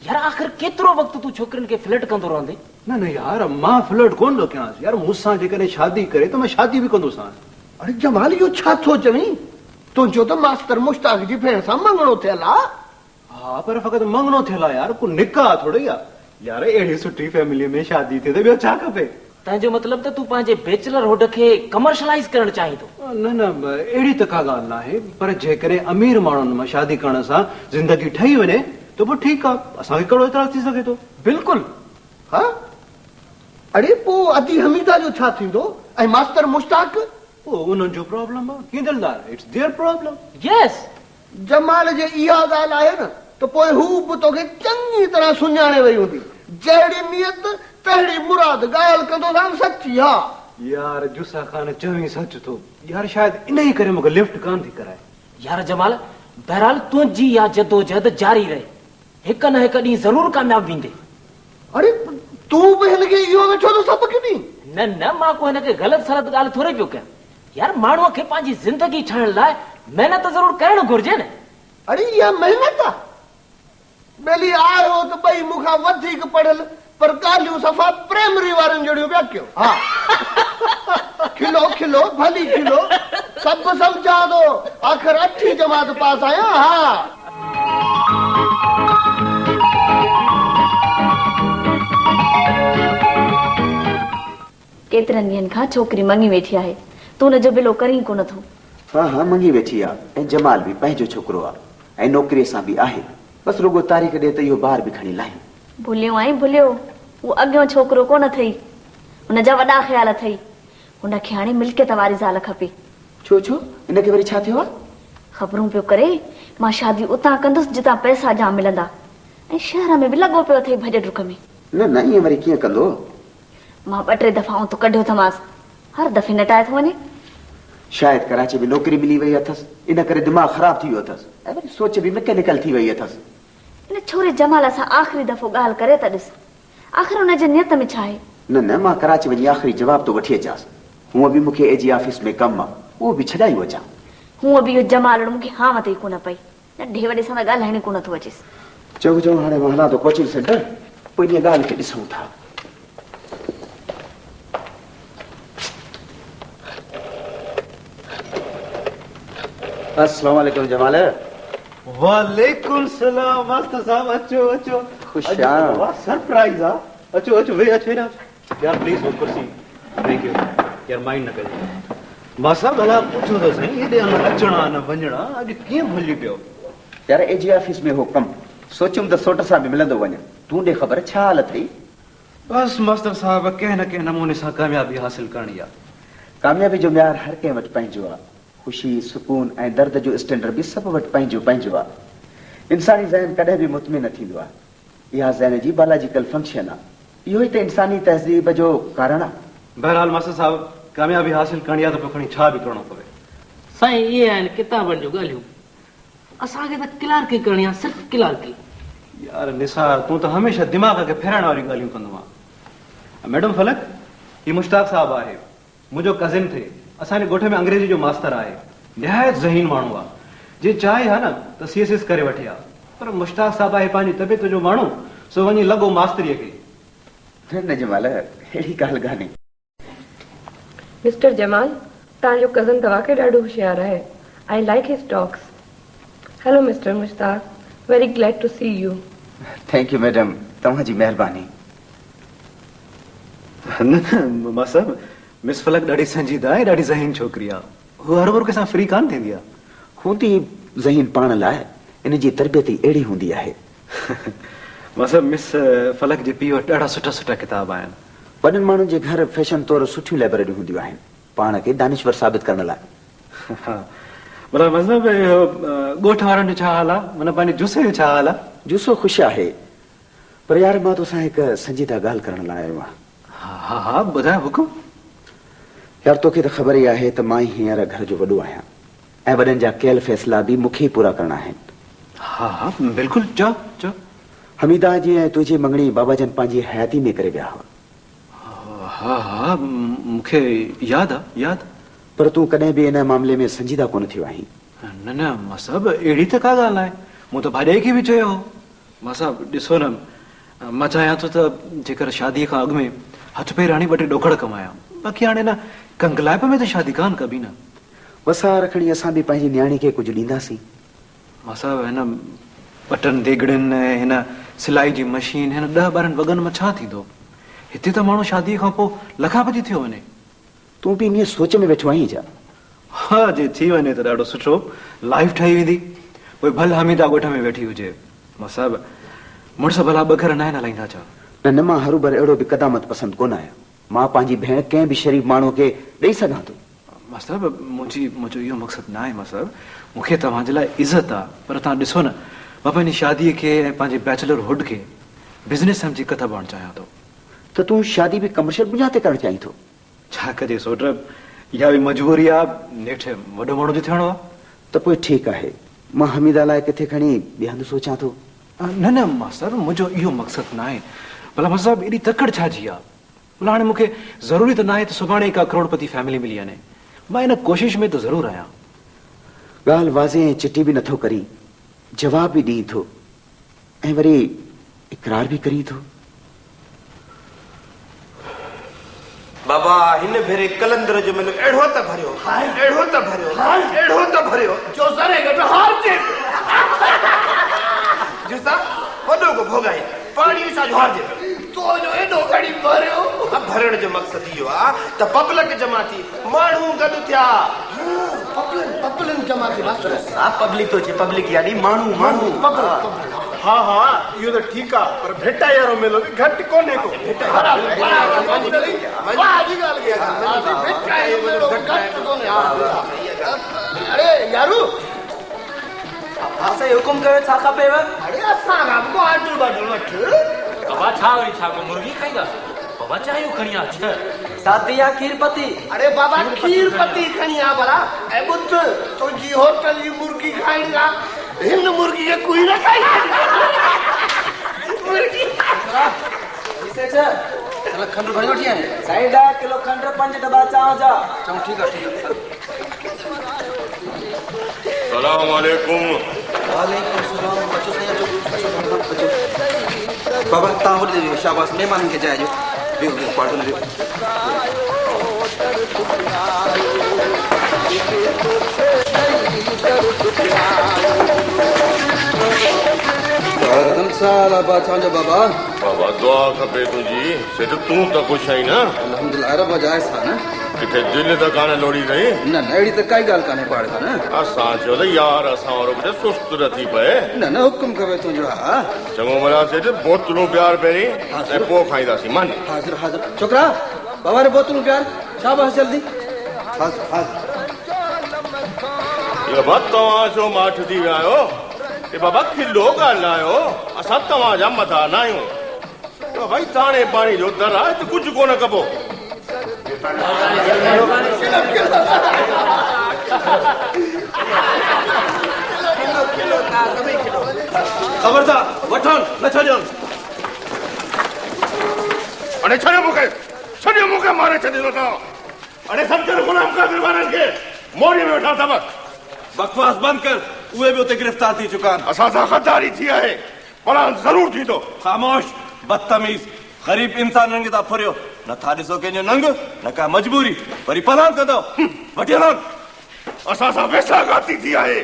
यार आख़िर केतिरो वक़्तु तूं छोकिरियुनि खे फ्लर्ट कंदो रहंदे? न न यार मां फ्लर्ट कोन थो कयांसि। यार मूंसां जेकॾहिं शादी करे त मां शादी बि कंदोसांसि। अरे जमाल इहो छा थो चवीं? तुंहिंजो त मास्टर मुश्ताक जी भेण सां मंगणो थियल आहे। हा पर फ़क़ति मंगणो थियल आहे यार, को निकाह थोड़ी आहे। यार अहिड़ी सुठी फैमिली में शादी थिए त ॿियो छा खपे? तंहिंजो मतिलबु त तूं पंहिंजे बैचलर हुड खे कमर्शलाइज़ करणु चाहीं थो? न न अहिड़ी त का ॻाल्हि न आहे, पर जेकॾहिं अमीर माण्हुनि मां शादी करण सां ज़िंदगी ठही वञे त पोइ ठीकु आहे, असांखे कहिड़ो एतिराज़ थी सघे थो। बिल्कुलु। हा अड़े पोइ अदी हमीदा जो छा थींदो ऐं मास्टर मुश्ताक? पोइ उन्हनि जो प्रॉब्लम आहे। कीअं दिलदार, इट्स देयर प्रॉब्लम। यस जमाल जे इहा ॻाल्हि आहे न तो पोइ हू बि तोखे चङी तरह सुञाणे वई हूंदी। जहिड़ी नियत तहिड़ी मुराद, ॻाल्हि कंदो सां सची। हा यार जुसा खान चवी सच थो यार, शायद इन ही करे मूंखे लिफ्ट कान थी कराए। यार जमाल, बहरहाल तुंहिंजी या जदोजहद जारी रहे, हिक न हिक ॾींहुं ज़रूर कामयाब वेंदे। अरे तूं बि हिनखे इहो वेठो थो सभु किनी? न न, मां को हिनखे ग़लति सलत ॻाल्हि थोरे पियो कयां। यार माण्हूअ खे पंहिंजी ज़िंदगी ठाहिण लाइ महिनत ज़रूर करणु घुर्जे न। अरे इहा महिनत आहे? ॿेली आयो त ॿई मूंखां वधीक पढ़ियल, पर ॻाल्हियूं सफ़ा प्राइमरी वारनि जहिड़ियूं पिया कयो। हा खिलो खिलो भली खिलो, सभु सम्झां थो, आख़िर 8वीं जमात पास आहियां। हा केतिरनि ॾींहंनि खां छोकिरी मङी वेठी आहे, तूं हुनजो बिलो करी कोन थो। हाँ हाँ मङी वेठी आहे, ऐं जमाल बि पंहिंजो छोकिरो आहे, ऐं नौकरीअ सां बि आहे। बसि रुगो तारीख़ ॾे त इहो ॿार बि खणी लाहियूं। भुलियो आई भुलियो, उहो अॻियों छोकिरो कोन अथई, हुनजा वॾा ख़्याल अथई। हुनखे हाणे मिल्कियत वारी ज़ाल खपे। छो छो, हिनखे वरी छा थियो आहे? ख़बरूं पियो करे, मां शादी उतां कंदुसि जितां पैसा जाम मिलंदा, ऐं शहर में बि लॻो पियो अथई भॼ डुक में। न न, ईअं वरी कीअं कंदो? मां 2-3 दफ़ा तो कढियो थमांसि, हर दफ़े नटाए थो वञे। शायदि कराची में नौकरी मिली वई अथसि, इन करे दिमाग़ ख़राब थी वियो अथसि, ऐं वरी सोच बि मैकेनिकल थी वई अथसि। इन छोरे जमाल सां आख़िरी दफ़ो ॻाल्हि करे त ॾिस, आख़िर हुनजे नियत में छा आहे। न न, मां कराची वञी आख़िरी जवाब तो वठी अचांसि। हूअं बि मूंखे एजी ऑफिस में कमु आहे, उहो बि छॾाई अचां। हूअं बि इहो जमाल मूंखे हा मथे कोन पई, नंढे वॾे सां त ॻाल्हाइण कोन थो अचेसि। चङो चङो, हाणे मां हलां थो कोचिंग सेंटर, पोइ इन ॻाल्हि खे ॾिसूं था। अस्सलाम वालेकुम जमाल। वालेकुम सलाम मास्टर साहब, अचो अचो। खुश आहियो। वाह सरप्राइज आहे। अचो अचो वेही अचो ना यार, प्लीज वो कुर्सी। थैंक यू यार, माइंड न कजो। मां साहब भला पुछो तो सही, हेॾे अचणा न वञणा अॼु कीअं भुलिजी पियो? यार एजी ऑफिस में हो कमु, सोचियुमि त सोट सां बि मिलंदो वञे। तूं ॾे ख़बर छा हाल अथई? बस मास्टर साहब, कंहिं न कंहिं नमूने सां कामयाबी हासिल करणी आहे। कामयाबी जो म्यार हर कंहिं वटि पंहिंजो आहे। ख़ुशी, सुकून ऐं दर्द जो स्टैंडर्ड बि सभु वटि पंहिंजो पंहिंजो आहे। इंसानी ज़हन कॾहिं बि मुतमिन न थींदो आहे। इहा ज़हन जी बायोलॉजिकल फंक्शन आहे। इहो ई त इंसानी तहज़ीब जो कारण आहे। बहरहाल मास्टर साहब, कामयाबी हासिल करणी आहे त पोइ खणी छा बि करणो पवे। साईं इहे आहिनि किताबनि जो ॻाल्हियूं, असांखे त क्लार्की करणी आहे, सिर्फ़ु क्लार्की। यार निसार, तूं त हमेशह दिमाग़ खे फेराइण वारियूं ॻाल्हियूं कंदो आहे। मैडम फलक, ही मुश्ताक साहब आहे, मुंहिंजो कज़िन थे। असांजे ॻोठ में अंग्रेजी जो मास्तर आहे, निहायत ज़हीन माण्हू आहे। जे चाहे हा न त CSS करे वठे हा, पर मुश्ताक साहब आहे पंहिंजी तबियत जो माण्हू, सो वञी लॻो मास्तरीअ खे। न जमाल, अहिड़ी ॻाल्हि कान्हे। मिस्टर जमाल, तव्हांजो कज़न त वाक़ई ॾाढो होशियारु आहे। I like his talks. Hello mister Mushtaq, very glad to see you. Thank you madam, तव्हांजी महिरबानी। न मां साहब, मिस फलक ॾाढी संजीदा आहे, ॾाढी ज़हीन छोकिरी आहे। हू हर वक़्तु कंहिंसां फ्री कान थींदी आहे। हूंदी ज़हीन पाण लाइ, इन जी तरबियत ई अहिड़ी हूंदी आहे। मां साहब, मिस फलक जे पीउ वटि ॾाढा सुठा सुठा किताब आहिनि। वॾनि माण्हुनि जे घर फैशन तौरु सुठियूं लाइब्रेरियूं हूंदियूं आहिनि, पाण खे दानिश्वर साबित करण लाइ। मतिलबु ॻोठ वारनि जो छा हाल आहे? माना पंहिंजे जुसे जो छा हाल आहे? जुसो ख़ुशि आहे, पर यार मां तोसां हिकु संजीदा ॻाल्हि करण लाइ आयो आहियां। हा हा ॿुधायो हुकुम। यार तोखे त ख़बर ई आहे त मां ई हींअर घर जो वॾो आहियां, ऐं वॾनि जा कयल फ़ैसिला बि मूंखे ई पूरा करणा आहिनि। हा हा बिल्कुलु, चओ चओ। हमीदा जी ऐं तुंहिंजी मंगणी बाबा जन पंहिंजी हयाती में करे विया हुआ। हा हा मूंखे यादि आहे, यादि। पर तूं कॾहिं बि इन मामले में संजीदा कोन थियो आहीं। न न मां साहब, अहिड़ी त का ॻाल्हि आहे, मूं त भाॼाई खे बि चयो हो। मां साहब ॾिसो न, मां चाहियां थो त जेकर शादीअ खां अॻु में हथ पेर हणी 2 टे ॾोखड़ कमाया, बाक़ी हाणे न कंगलाइप में त शादी कान कबी न। वसा रखणी असां बि पंहिंजी न्याणी खे कुझु ॾींदासीं। मां साहब हिन बटन देगड़ियुनि, हिन सिलाई जी मशीन, हिन 10-12 वॻनि में छा थींदो? हिते त माण्हू शादीअ खां पोइ लखापति थियो वञे। तूं बि इन सोच में वेठो आहीं छा? हा, जे थी वञे त ॾाढो सुठो, लाइफ ठही वेंदी। पोइ भले हमीदा ॻोठ में वेठी हुजे। मां साहब, मुड़ुस भला 2 घर न हलाईंदा छा? न मां हरूभर अहिड़ो बि क़दामत पसंदि कोन आहियां। मां पंहिंजी भेण कंहिं बि शरीफ़ माण्हू खे ॾेई सघां थो। मां साहब, मुंहिंजो इहो मक़सदु न आहे। मां साहब, मूंखे तव्हांजे लाइ इज़त आहे, पर तव्हां ॾिसो न, मां पंहिंजी शादीअ खे ऐं पंहिंजे बैचलरहुड खे बिज़नेस समझी कथा बणणु चाहियां थो। त तूं शादी बि कमर्शियल बुनियाद ते करणु चाहीं थो? छा कजे सोट, इहा बि मजबूरी आहे, नेठि वॾो माण्हू जो थियणो आहे। त पोइ ठीकु आहे, मां हमीदा लाइ किथे खणी ॿिए हंधि सोचां थो। न न मास्टर, मुंहिंजो इहो मक़सदु न आहे। भला मास्टर साहिब एॾी तकड़ छा जी आहे? भला हाणे मूंखे ज़रूरी त न आहे त सुभाणे का करोड़पति फैमिली मिली वञे। मां इन कोशिश में त ज़रूरु आहियां। ॻाल्हि वाज़े ऐं चिटी बि नथो करी, जवाब बि ॾीं थो ऐं वरी इक़रार बि करी थो। बाबा हिन भेरे कलंदर जो मैंने एड़ो त भरियो, एड़ो त भरियो, एड़ो त भरियो जो सरे गट हार जे जुसा वडो को भोगाई पानी सा जो हार जे तो जो एडो घड़ी भरियो। अब भरण जो मकसद इहो आ त पब्लिक जमा थी, माण्हू गड थिया। पब्लिक जमा थी बस आ पब्लिक तो जे पब्लिक यानी माण्हू हाँ हाँ इहो त ठीकु आहे, पर भेटा यारो मेलो बि घटि कोन्हे को। अरे यारू असां हुकुम कयो छा खपेव? अरे असां आपको आटू बाटू वठ बाबा छा वरी छा को मुर्गी खाईंदा? बाबा चाहियो खणी आ छ शादी या खीर पती? अरे बाबा खीर पती खणी आ भला ए बुत तुझी होटल जी मुर्गी खाईंदा, हिन मुर्गी के कोई न खाई मुर्गी इसे छ चल खंड घणी वठी आए साईं 10 किलो खंड 5 डब्बा चाव जा। चल ठीक है। सलाम वालेकुम। वालेकुम सलाम। बच्चों से बच्चों बाबा ता हो दे शाबाश, मेहमान के जाए जो बियो पार्टी में साला बाचा जो बाबा बाबा दुआ खपे तुझी सेठ तू त खुश आई ना? अल्हम्दुलिल्लाह रब जाए सा ना किथे दिल त काने लोड़ी रही न न एड़ी त काई गाल काने पाड़ था ना। असां चो त यार असां और किथे सुस्त रथी पए। न न हुकुम करे तुझो। हां चङो भला सेठ बोतलूं प्यार पहिरीं ऐं पोइ खाईंदासीं। मान हाजिर हाजिर छोकरा बाबा रे बोतलूं प्यार शाबाश जल्दी हाजिर हाजिर। ये बात तव्हां छो माठ थी विया आहियो? ए बाबा खिलो ॻाल्हायो, असां तव्हांजा मथा न आहियूं। तो भाई ताणे पाणी जो दर आहे त कुझु कोन कबो। खबरदार वठन न छॾियो। अरे छॾियो मूंखे मारे छॾींदो तव्हां। अरे सभु गुलाम कादिर वारनि खे मोरी में वेठा अथव। बकवास बंद कर, उहे बि उते गिरफ़्तार थी चुका आहिनि। असां सां गद्दारी थी आहे, भला ज़रूर थींदो। ख़ामोश बदतमीज़ ग़रीब इंसाननि खे था फुरियो। नथा ॾिसो कंहिंजो नंग, न का मजबूरी, वरी पलान कंदो वठी हलो। असां सां वेसाघाती थी आहे।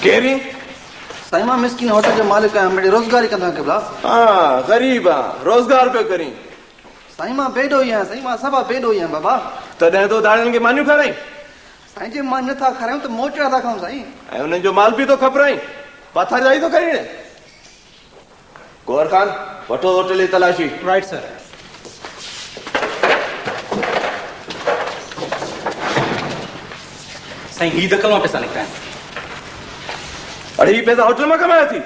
केरी साईं मां मिस्किन होटल जो मालिक आहियां, मेरी रोज़गारी कंदा केबला। हाँ गरीब आ, रोज़गार पे करी। साईं मां बेडो ही आहियां, साईं मां सभा बेडो ही आहियां बाबा। तॾहिं तो दाड़ियुनि खे मानियूं खाराई। साईं जे मां नथा खारायूं त मोटिया था खाऊं साईं। ऐं उन्हनि जो माल बि तो खपराई, पाथरजाई तो करी। गौर खान वठो होटल जी तलाशी। Right sir. साईं ही दकल मां पैसा निकिता आहिनि। अरे ही पैसा होटल में कमाया थी?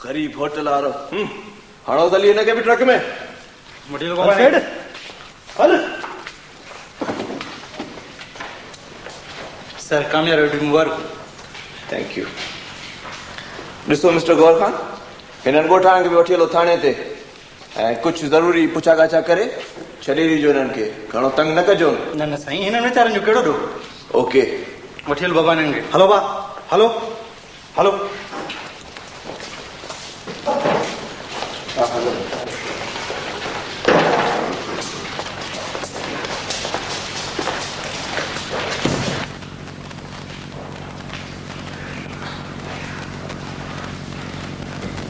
गरीब होटल वारो हणो दली हिनखे बि ट्रक में। हल सर कामयाब रेडी मुबारक। Thank you. ॾिसो मिस्टर गौर खान, हिननि ॻोठाणनि खे बि वठी हलो थाणे ते ऐं कुझु ज़रूरी पुछा गाछा करे छॾे ॾिजो हिननि खे, घणो तंग न कजो। न न साईं हिननि वीचारनि जो कहिड़ो ॾोह। ओके वठी हलो बाबा हिननि खे। हलो बा हलो हलो।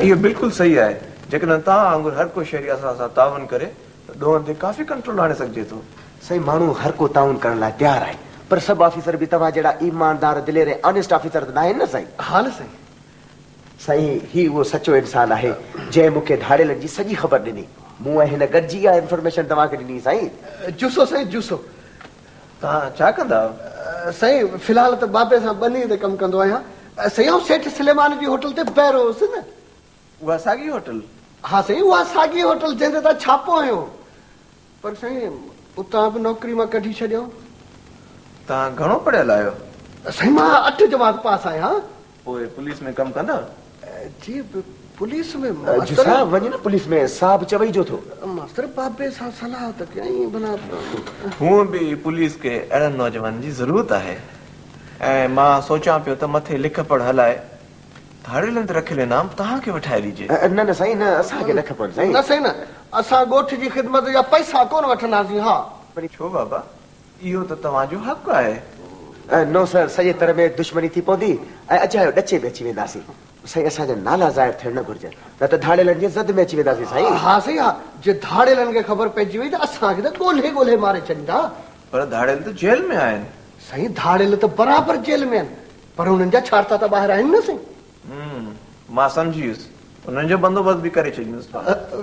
इहो बिल्कुलु सही आहे। जेकॾहिं तव्हां वांगुरु हर को शहरी असां सां तावन करे त ॾोहनि ते काफ़ी कंट्रोल आणे सघिजे थो। सही माण्हू हर को ताउन करण लाइ तयार आहे, पर सभु ऑफिसर बि तव्हां जहिड़ा ईमानदार दिलेर ऐं ऑनेस्ट ऑफिसर त न आहिनि न साईं। हा न साईं। साईं ही उहो सचो इंसान आहे जंहिं मूंखे धाड़ेलनि जी सॼी ख़बर ॾिनी। मूं ऐं हिन गॾिजी इहा इंफॉर्मेशन तव्हांखे ॾिनी साईं। जूसो साईं जूसो। तव्हां छा कंदा साईं फिलहाल त बाबे सां बनी ते कमु कंदो आहियां। साईं आउं सेठ सुलेमान जी होटल ते पहिरियों हुउसि न। उहा साॻी होटल? हा साईं उहा साॻी होटल जंहिंते तव्हां छापो आहियो, पर साईं उतां बि नौकिरी मां कढी छॾियो। तव्हां घणो पढ़ियल आहियो? साईं मां 8 जमात पास आहियां। पोइ पुलिस में कमु कंदा? जी पुलिस में जुसा वञ न पुलिस में, साहब चवई जो थो। मास्टर बाबे सां सलाह त कयईं भला हूअं बि पुलिस खे अहिड़नि नौजवान जी ज़रूरत आहे। ऐं मां सोचां पियो त मथे लिख पढ़ हलाए धाड़ेलनि ते रखियल इनाम तव्हांखे वठाए ॾिजे। न न साईं न, असांखे न खपनि साईं। न साईं न, असां ॻोठ जी ख़िदमत जा पैसा कोन वठंदासीं। हा पर छो बाबा, इहो त तव्हांजो हक़ आहे। नो सर, सॼे तरह में दुश्मनी थी पवंदी ऐं अजायो ॾचे में अची वेंदासीं। साईं असांजा नाला ज़ाहिर थियण न घुरिजनि, न त धाड़ेलनि जे ज़द में अची वेंदासीं साईं। हा साईं हा, जे धाड़ेलनि खे ख़बर पइजी वई त असांखे त ॻोल्हे ॻोल्हे मारे छॾींदा। पर धाड़ेल त जेल में आहिनि। साईं धाड़ेल त बराबरि जेल में आहिनि, पर हुननि जा छाड़ता त ॿाहिरि आहिनि न साईं। मां सम्झी वियुसि, उन्हनि जो बंदोबस्तु बि करे छॾींदुसि।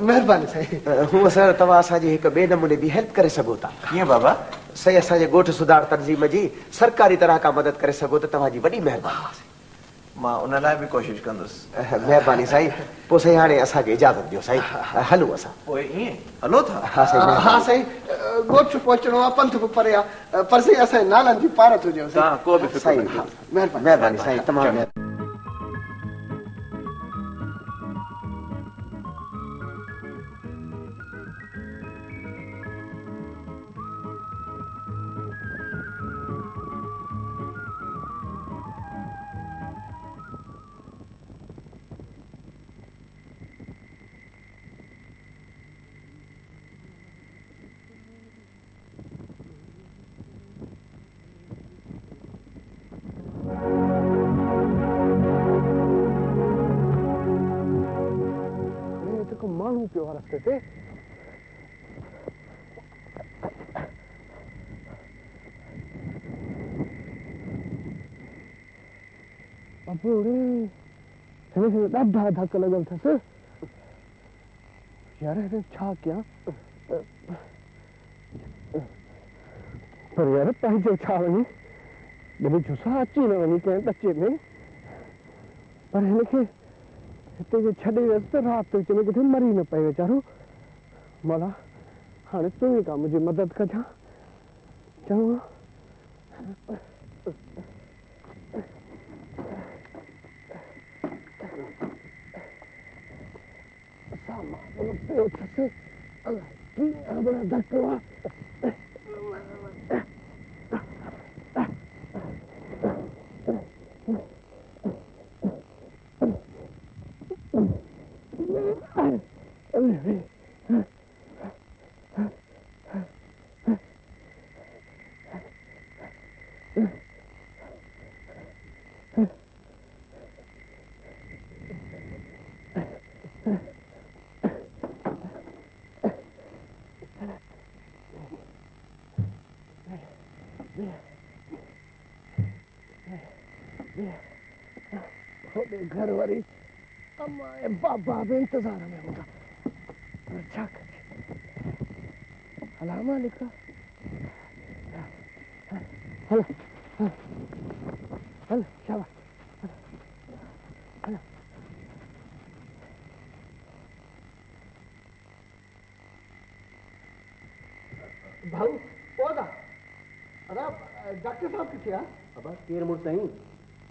महिरबानी साईं। हूअं सर तव्हां असांजी हिकु ॿिए नमूने बि हेल्प करे सघो था। कीअं बाबा? साईं असांजे ॻोठ सुधार तंज़ीम जी सरकारी तरह खां मदद करे सघो त तव्हांजी वॾी महिरबानी। मां उन लाइ बि कोशिशि कंदुसि। महिरबानी साईं। पोइ साईं हाणे असांखे इजाज़त ॾियो साईं, हलूं असां। पोइ ईअं हलो था? हा साईं। हा साईं, ॻोठ पहुचणो आहे, पंथ बि परे आहे, पर साईं असांजे नालनि जी पारत हुजे तव्हां को बि साईं। महिरबानी साईं, तमामु माण्हू पियो आहे रस्ते ते। हिनखे ॾाढा धक लॻल अथसि। यार हिन छा कयां? पर यार पंहिंजो छा वञे, जॾहिं जुसा अची न वञी कंहिं ॾचे में। पर हिनखे हिते जे छॾे वियसि त राति विच में किथे मरी न पए वीचारो। मौला हाणे तूं ई का मुंहिंजी मदद कजां। चङो पियो अथसि, कीअं बड़ा धको आहे। घर वरी अम्मा ऐं बाबा बि इंतज़ार में हूंदा। छा कजे? हला मालिक, हल हल शाबाश। भाऊ पौधा डॉक्टर साहब किथे आहे? अब केर मुड़ साईं,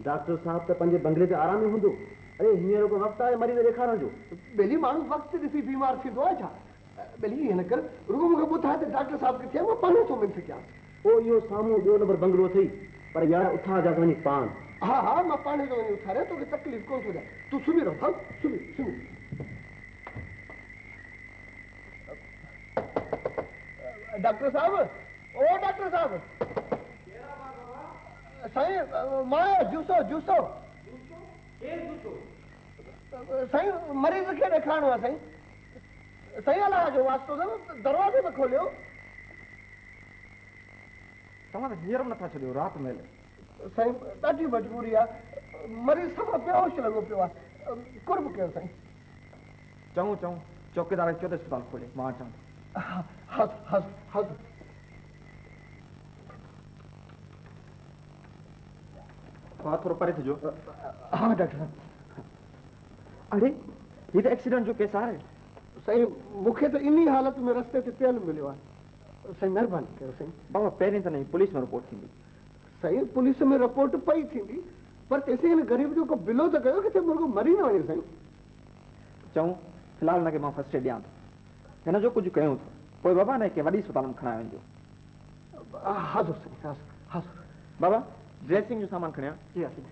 डॉक्टर साहब त पंहिंजे बंगले ते आराम में हूंदो। अरे हींअर को वक़्तु आहे मरीज़ ॾेखारण जो। बेली माण्हू वक़्तु ॾिसी बीमार थींदो आहे छा? बेली हीअं न कर, रुगो मूंखे ॿुधाए त डॉक्टर साहब किथे आहे, मां पाण थो मिल सघियां। ओ इहो साम्हूं 2 नंबर बंगलो अथई, पर यार उथां जा वञी पाण। हा हा मां पाणे थो वञी उथारियां, तोखे तकलीफ़ कोन थो ॾियां। तूं सुम्ही रहो भाऊ, सुम्ही। डॉक्टर साहब, ओ डॉक्टर साहब। साईं मां जूसो साईं मरीज़ खे ॾेखारिणो आहे साईं। साईं अलाह जो वास्तो अथव, दरवाज़ो त खोलियो। तव्हां त हींअर नथा छॾियो राति महिल। साईं ॾाढी मजबूरी आहे, मरीज़ सफ़ा बेहोश लॻो पियो आहे, कुर्ब कयो साईं। चऊं चौकीदार चौथे अस्पताल खोले वहां अचां थोरो परे थिजो। हाँ डॉक्टर साहब। अरे ये तो एक्सीडेंट जो केस आहे। साईं मूंखे त इन हालत में रस्ते ते पियल मिलियो आहे। साईं महिरबानी कयो साईं। बाबा पहिरीं त नहीं पुलिस में रिपोर्ट थींदी। साईं पुलिस में रिपोर्ट पई थींदी पर तेसीं हिन ग़रीब जो को बिलो त कयो किथे मुर्गो मरी न वञे साईं। चऊं फिलहाल हिनखे मां फर्स्ट एड ॾियां थो हिन जो कुझु कयूं था पोइ बाबा ने के वॾी अस्पताल में खणाए वञिजो। हाज़ुर साईं हाज़ुर। बाबा ड्रेसिंग जो सामान खणिया। जी साईं।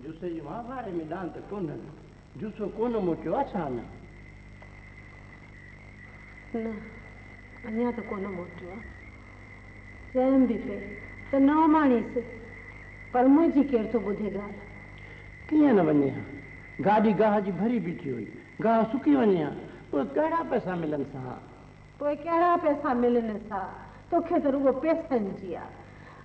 जुसे जी महाभारे में दांत कोन्हनि जुसो कोन मोटियो आहे छा न अञा त कोन मोटियो आहे। चयमि बि पई त न माणीसि पर मुंहिंजी केरु थो ॿुधे ॻाल्हि। कीअं न वञे हा गाॾी गाह जी भरी बीठी हुई गाह सुकी वञे हा पोइ कहिड़ा पैसा मिलनि सा पोइ कहिड़ा पैसा मिलनि सा तोखे त रुॻो पैसनि जी आहे।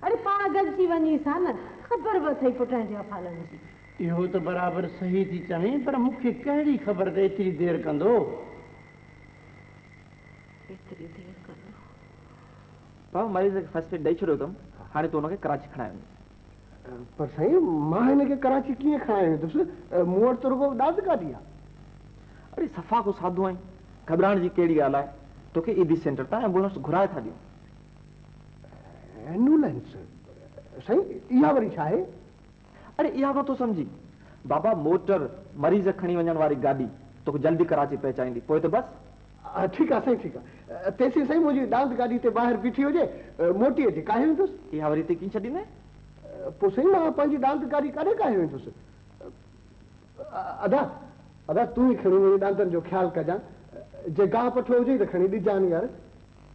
अरे पाण गॾिजी वञी सा न ख़बर बि अथई पुटनि जे अफ़ालनि जी। इहो त बराबरि सही थी चवीं पर मूंखे कहिड़ी ख़बर त एतिरी देरि कंदो। एतिरी देरि कंदो बाबा मरीज़ खे फर्स्ट एड ॾेई छॾियो अथमि हाणे तूं हुनखे कराची खणाए वञ। पर साईं मां हिनखे कराची कीअं खणाए वेंदुसि मूं वटि त रुॻो दाद गाॾी आहे। अरे सफ़ा को साधू आहीं घबराइण जी कहिड़ी ॻाल्हि आहे तोखे ईदी सेंटर तां एम्बुलेंस घुराए था ॾियूं। एम्बुलेंस साईं इहा वरी छा आहे? अरे इहा नथो सम्झी बाबा मोटर मरीज़ खणी वञण वारी गाॾी तोखे जल्दी कराची पहुचाईंदी पोइ त बस। ठीकु आहे साईं ठीकु आहे तेसीं साईं मुंहिंजी दांत गाॾी ते ॿाहिरि बीठी हुजे मोटी अचे काहे वेंदुसि। इहा वरी हिते कीअं छॾींदे? पोइ साईं मां पंहिंजी दांत गाॾी काॾे काहे वेंदुसि। अदा अदा तूं ई खणी मुंहिंजे दांतनि जो ख़्यालु कजां जे गाह पठो हुजे त खणी ॾिजां यार।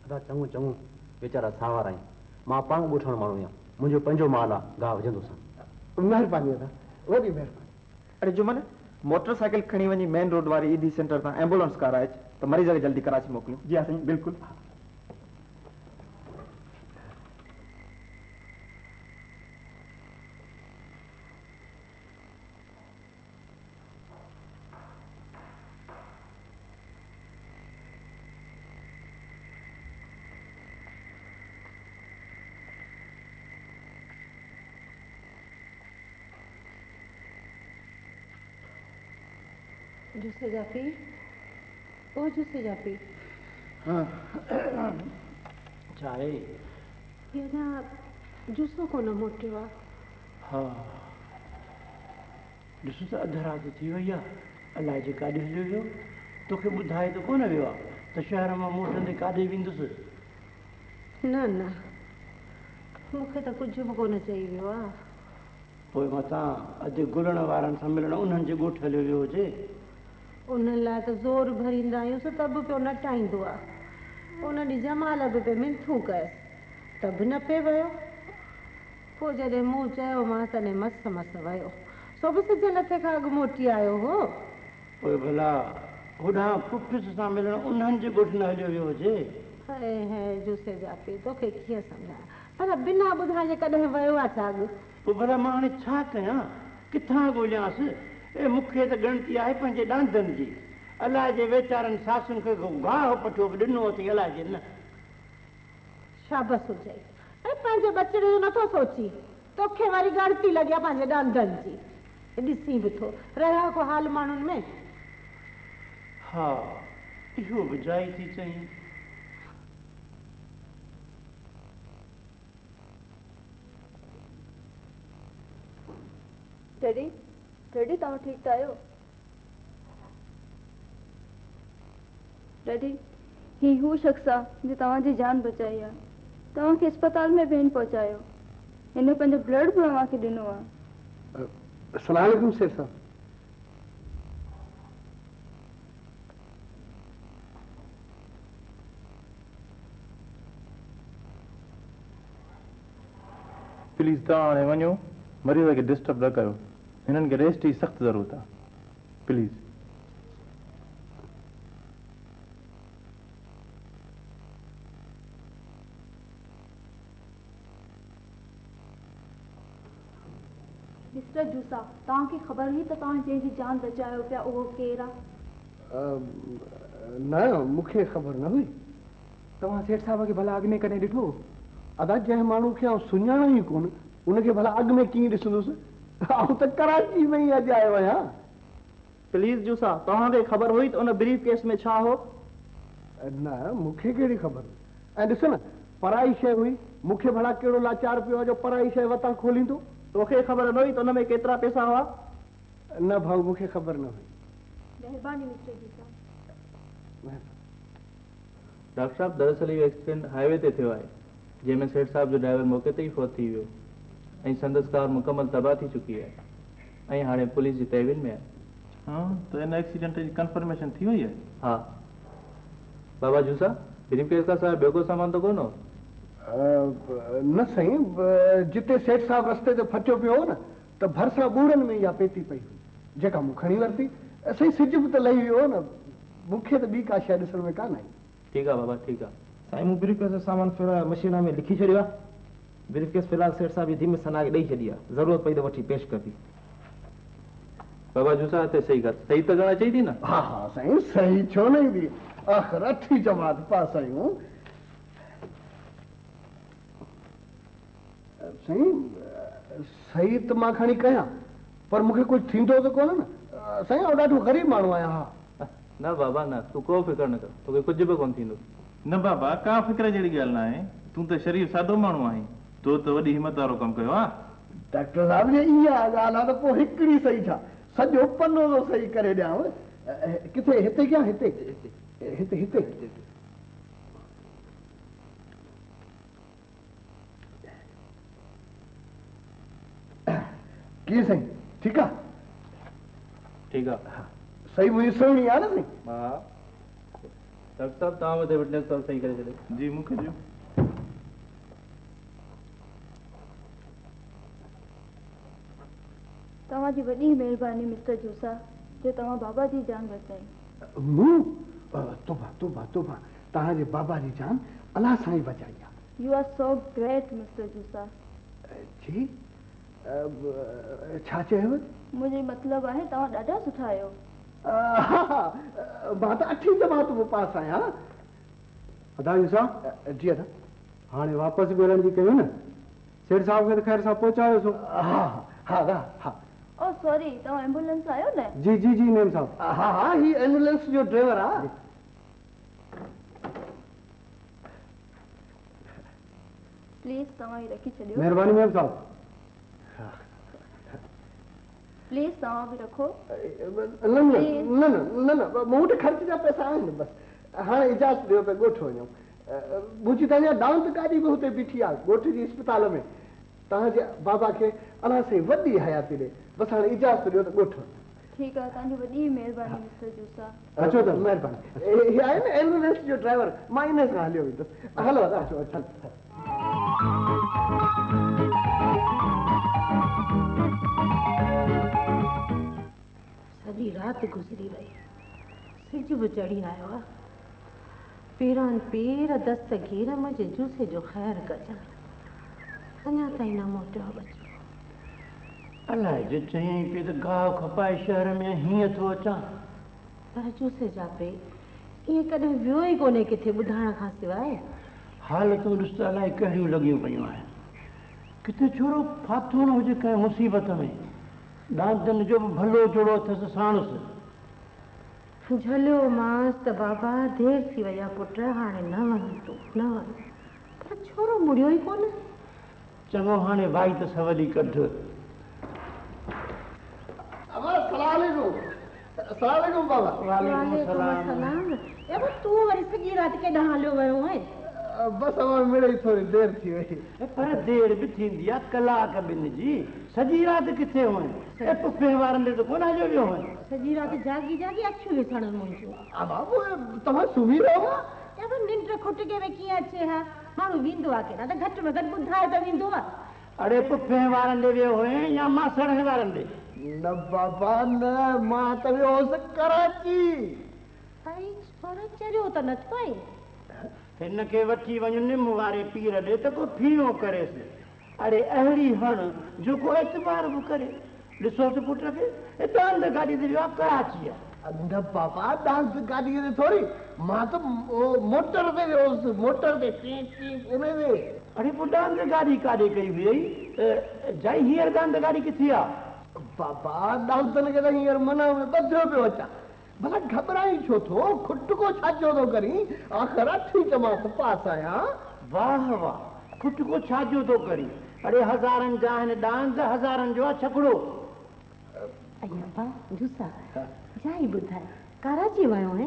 अदा चङो चङो वीचारा सावार आहिनि मां पाण ॻोठण माण्हू आहियां मुंहिंजो पंहिंजो माल आहे गाह विझंदुसि। महिरबानी अदा वॾी महिरबानी। अरे जुमन मोटरसाइकिल खणी वञी मेन रोड वारी ईदी सेंटर तां एम्बुलेंस कराए त मरीज़ खे जल्दी कराची मोकिलियो। जी हा साईं बिल्कुलु। जुसे जापी ओ जुसे जापी छा आहे ये ना जुसो कोन मोटियो आहे। हा ॾिसो त अधु राति थी वई आहे अलाए जे काॾे हलियो वियो तोखे ॿुधाए त कोन वियो आहे त शहर मां मोटंदे काॾे वेंदुसि। न न मूंखे त कुझु बि कोन चई वियो आहे। पोइ मतां अॼु गुलण वारनि सां मिलण उन्हनि जे ॻोठ हलियो वियो हुजे। उन्हनि लाइ त ज़ोर भरींदा आहियूंसि त बि पियो न टाईंदो आहे। उन ॾींहुं जमाल बि पे मिंथूं कयसि त बि न पिए वियो। पोइ जॾहिं मूं चयोमांसि तॾहिं मस मस वियो सो बि सिज लथे खां अॻु मोटी आयो हो। पोइ भला होॾां पुफिस सां मिलण उन्हनि जे ॻोठ न हलियो वियो हुजे। है जुसे जापी तोखे कीअं सम्झां पर बिना ॿुधाए कॾहिं वियो आहे छा अॻु। पोइ भला मां हाणे छा कयां किथां ॻोल्हियांसि ए मूंखे त ॻणती आहे पंहिंजे ॾांदनि जी अलाए जे वीचारनि सासुनि खे गाह पठो बि ॾिनो अथई अलाए जे न। शाबस हुजे ऐं पंहिंजे बचड़े जो नथो सोची तोखे वरी ॻणती लॻी आहे पंहिंजे ॾांदनि जी। ॾिसी बि थो रहिया को हाल माण्हुनि में। हा इहो बि जाइ थी चई। डैडी डैडी तव्हां ठीकु त आहियो? डैडी ही हू शख़्स आहे जो तव्हांजी जान बचाई आहे तव्हांखे अस्पताल में भेण पहुचायो हिन पंहिंजो ब्लड बि तव्हांखे ॾिनो आहे। अस्सलाम वालेकुम शेर साहब। प्लीज़ तव्हां हाणे वञो मरीज़ खे डिस्टर्ब न कयो हिननि खे रेस्ट जी सख़्तु ज़रूरत आहे प्लीज़। मिस्टर जूसा तव्हांखे ख़बर हुई त तव्हां जंहिंजी जान बचायो पिया उहो केरु आहे? न मूंखे ख़बर न हुई। तव्हां सेठ साहब खे भला अॻु में कॾहिं ॾिठो? अदा जंहिं माण्हू खे आउं सुञाणो ई कोन उनखे भला अॻु में कीअं ॾिसंदुसि? आउं त कराची में ई अॼु आयो आहियां। प्लीज जूसा तव्हांखे ख़बर हुई त उन ब्रीफ केस में छा हो? न मूंखे कहिड़ी ख़बर। ऐं ॾिस न पराई शइ हुई, मूंखे भला कहिड़ो लाचार पियो आहे जो पराई शइ वतां खोलींदो? तोखे ख़बर न हुई त उन में केतिरा पैसा हुआ? न भाऊ मूंखे ख़बर न हुई। महिरबानी मिस्टर जूसा। डॉक्टर साहब दरअसल इहो एक्सीडेंट हाईवे ते थियो आहे जंहिंमें सेठ साहब जो ड्राइवर मौके ते ई फौत थी वियो ऐं संदसि कार मुकमल तबाह थी चुकी आहे ऐं हाणे पुलिस जी तहवील में आहे। हाँ त इन एक्सीडेंट जी कंफर्मेशन थी वई आहे? हा बाबा जूसा ब्रीफ केस खां सवाइ ॿियो को सामान त कोन हो? न साईं जिते सेठ साहब रस्ते ते फटियो पियो हो न त भरिसां ॿूड़नि में इहा पेती पई हुई जेका मूं खणी वरिती। साईं सिज बि त लही वियो हो न, मूंखे त ॿी का शइ ॾिसण में कान आई। ठीकु आहे बाबा ठीकु आहे। साईं मूं ब्रीफ केस जो सामान फिलहाल मशीन में लिखी छॾियो आहे। ब्रीफ केस फिलहाल सेठ साहब जी धीमे सना खे ॾेई छॾी आहे, ज़रूरत पई त वठी पेश करदी। बाबा जूसा हिते सही कर, सही त ॻाल्हि अचे थी न? हा हा साईं सही छो न ईंदी, आख़िर 8वीं जमात पास आहियूं। साईं सही त मां खणी कयां पर मूंखे कुझु थींदो त कोन न साईं, आउं ॾाढो ग़रीब माण्हू आहियां। हा न बाबा न, तूं को फिकर न कर, तोखे कुझु बि कोन थींदो। न बाबा का फिक्र जहिड़ी ॻाल्हि न आहे, तूं त शरीफ़ सादो माण्हू आहीं, तो त वॾी हिमत वारो कमु कयो आहे। डॉक्टर साहब जी इहा ॻाल्हि आहे त पोइ हिकिड़ी सही छा सॼो पनो थो सही करे ॾियांव। किथे हिते कयां? हिते हिते हिते कीअं साईं ठीकु आहे? ठीकु आहे सही मुंहिंजी सुहिणी आहे न साईं? हा डॉक्टर साहब तव्हां वटि विटनेस तौरु सही करे छॾियो। जी मूंखे ॾियो। तव्हांजी वॾी महिरबानी मिस्टर जूसा जो तव्हां बाबा जी जान बचाई। मूं तोबा तोबा तोबा, तव्हांजे बाबा जी जान अलाह सां ई बचाई आहे। You are so great mister जूसा। जी छा चयव? मुंहिंजो मतिलबु आहे तव्हां ॾाढा सुठा आहियो। मां त 8वीं जमात में पास आहियां। अदा जूसा जी अदा हाणे वापसि ॻोल्हण जी कयूं न, सेठ साहब खे त ख़ैर सां पहुचायोसीं। हा हा हा। ओ सॉरी तव्हां एम्बुलेंस आयो न? जी जी जी मेम साहब। हा हा ही एम्बुलेंस जो ड्राइवर आहे। प्लीज तव्हां ही रखी छॾियो। महिरबानी मेम साहब। प्लीज तव्हां बि रखो। न न न न न मूं वटि ख़र्च जा पैसा आहिनि बसि। हाणे इजाज़त ॾियो त ॻोठ वञूं। मुंहिंजी तव्हांजा दांत गाॾी बि हुते बीठी आहे ॻोठ जी अस्पताल में। तव्हांजे बाबा खे अलाह साईं वॾी हयाती ॾे, बसि हाणे इजाज़त ॾियो त ॻोठ वञूं। ठीकु आहे तव्हांजी वॾी महिरबानी मिस्टर जूसा। अचो त महिरबानी। हे आहे न एम्बुलेंस जो ड्राइवर, मां इन सां हलियो वेंदुसि। हलो अचो अचो। सॼी राति गुज़री वई, सिज बि चढ़ी आयो आहे। पेरां पेर दस्तगीर मुंहिंजे जूसे जो ख़ैर कजां, अञा ताईं न मोटियो बचो। अलाए जे चई पे त गाहु खपाए शहर में हीअं थो अचां। पर जूसे जा पे ईअं कॾहिं वियो ई कोन्हे किथे ॿुधाइण खां सवाइ। हालतूं ॾिस त अलाए कहिड़ियूं लॻियूं पयूं आहिनि। किथे छोरो फाथो न हुजे कंहिं मुसीबत में, दांतनि जो बि भलो जोड़ो अथसि साणुसि। झलियो मांसि त बाबा देरि थी वई आहे पुट, हाणे न वञ तूं न वञ, पर छोरो मुड़ियो ई कोन। चङो हाणे भाई त सवली कढ। तूं वरी सॼी राति केॾां हलियो वियो आहे? बसि मिड़ई थोरी देरि थी वई। पर देरि बि थींदी आहे कलाक ॿिनि जी, सॼी राति किथे हुअं? पुफे वारनि ते त कोन हलियो वियो हुअं। सॼी राति जागी जागी अखियूं ॾिसण मुंहिंजो। तव्हां सुम्ही रहो। निंड खुटके में कीअं अचे हा? माण्हू वेंदो आहे केॾा त घटि में घटि ॿुधाए त वेंदो आहे। अड़े पुफे वारनि ॾे वियो हुअं या मासड़ वारनि ॾे? न बाबा न, मां त वियो हुउसि कराची। साईं छोरो चरियो त नथो आहे। हिन खे वठी वञ निम वारे पीर ॾे त को फीणो करेसि। अरे अहिड़ी हण जेको एतबार बि करे। ॾिसो त पुट खे हितां त गाॾी ते वियो आहे कराची आहे। न बाबा डांस गाॾीअ ते थोरी, मां त मोटर ते वियोसि, मोटर ते उन ते। अरे पोइ डांस गाॾी काॾे कई हुई जाई हींअर डांस गाॾी किथे आहे? बाबा डांसनि खे त हींअर मन में ॿधियो पियो अचां, भला घबराई छो थो, खुटको छाजो थो करी, आख़िर 8 जमात पास आहियां। वाह वाह, खुटको छाजो थो करी? अरे हज़ारनि जा आहिनि डांस, हज़ारनि जो आहे छकड़ो। अय्या जूसा जाई ॿुधाए कराची वियो आहे?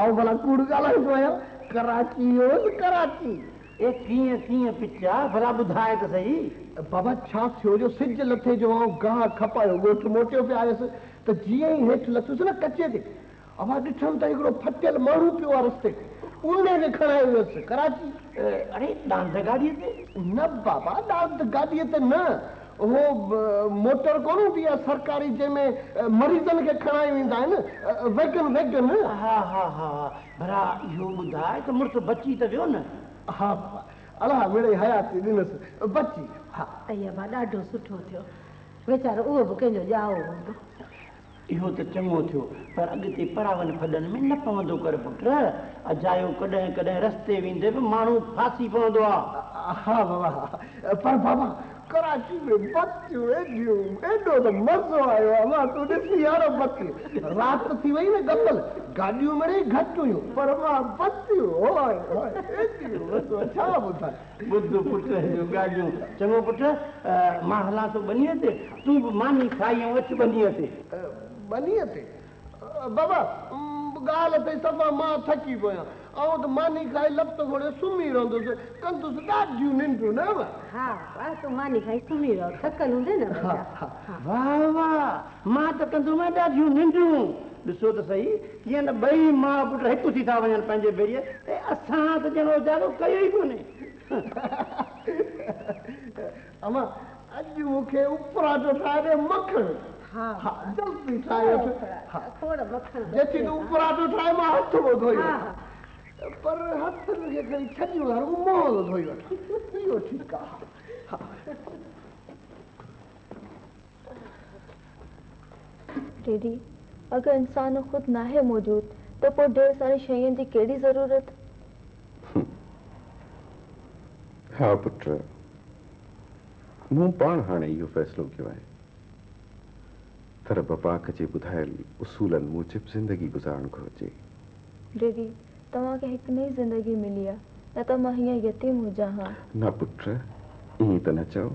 ऐं भला कूड़ ॻाल्हाईंदो आहियां, कराची वियोसि कराची। ए कीअं कीअं पिचा भला ॿुधाए त सही। बाबा छा थियो जो सिज लथे जो गाह खपायो, ॻोठ मोटियो पियो आयुसि त जीअं ई हेठि लथुसि न कचे ते, अवा ॾिठमि त हिकिड़ो फटियल माण्हू पियो आहे रस्ते ते, उन खे खणाए वियुसि कराची। अरे डांस गाॾीअ ते? न बाबा डांस गाॾीअ ते न, उहो मोटर कोन हूंदी आहे सरकारी जंहिंमें मरीज़नि खे खणाए वेंदा आहिनि, वैगन वैगन। हा हा हा भला इहो ॿुधाए त मुड़ुसु बची त वियो न? हा अलाह मिड़े हयाती ॾिनसि बची। हा अय्या ॾाढो सुठो थियो, वीचारो उहो बि कंहिंजो ॼाओ हूंदो। इहो त चङो थियो, पर अॻिते परावन फॾनि में न पवंदो कर पुट, अजायो कॾहिं कॾहिं रस्ते वेंदे बि माण्हू फासी पवंदो आहे। हा बाबा, पर बाबा कराची में बतियूं एॾियूं, एॾो त मज़ो आयो आहे, मां तूं ॾिसी यार बतियूं, राति थी वई न गबल, गाॾियूं मिड़ई घटि हुयूं, पर मां बतियूं एॾियूं छा ॿुधाए। ॿुध पुट जूं गाॾियूं, चङो पुट मां हलां थो बनीअ ते, तूं बि मानी खाई ऐं अचु बनीअ ते। बनीअ ते? बाबा ॻाल्हि अथई सफ़ा मां थकी पियां, ऐं त मानी खाई लपत घोड़े सुम्ही रहंदुसि, कंदुसि ॾाढियूं निंडियूं न। हा वाह, तूं मानी खाई सुम्ही रहो, थकल हूंदे न। वाह वाह, मां त कंदुमि ॾाढियूं निंडियूं। ॾिसो त सही, कीअं न ॿई माउ पुट हिकु थी था वञनि पंहिंजे भेड़ीअ, असां त ॼणो ज़्यादा कयो ई कोन्हे। अमा अॼु मूंखे उपराटो ठाहे ॾे मखण। हा जल्दी ठाहे थोरो मखण जेतिरी तूं उपराटो ठाहे मां हथ बि धोई वठां, पर हथ खे खणी छॾियो यार, मुंहुं धोई वठां, इहो ठीकु आहे। डैडी, अगर इंसान खुद ना है मौजूद तो पोइ ढेर सारी शयुनि जी कहिड़ी ज़रूरत? हा पुट, मूं पाण हाणे इहो फ़ैसिलो कयो आहे, तर बपाक जे ॿुधायल उसूलनि मूजिब ज़िंदगी गुज़ारणु घुरिजे। डैडी, तव्हांखे हिकु नई ज़िंदगी मिली आहे, न त मां हीअं यतीम हुजां हा। न पुट, ईअं त न चओ,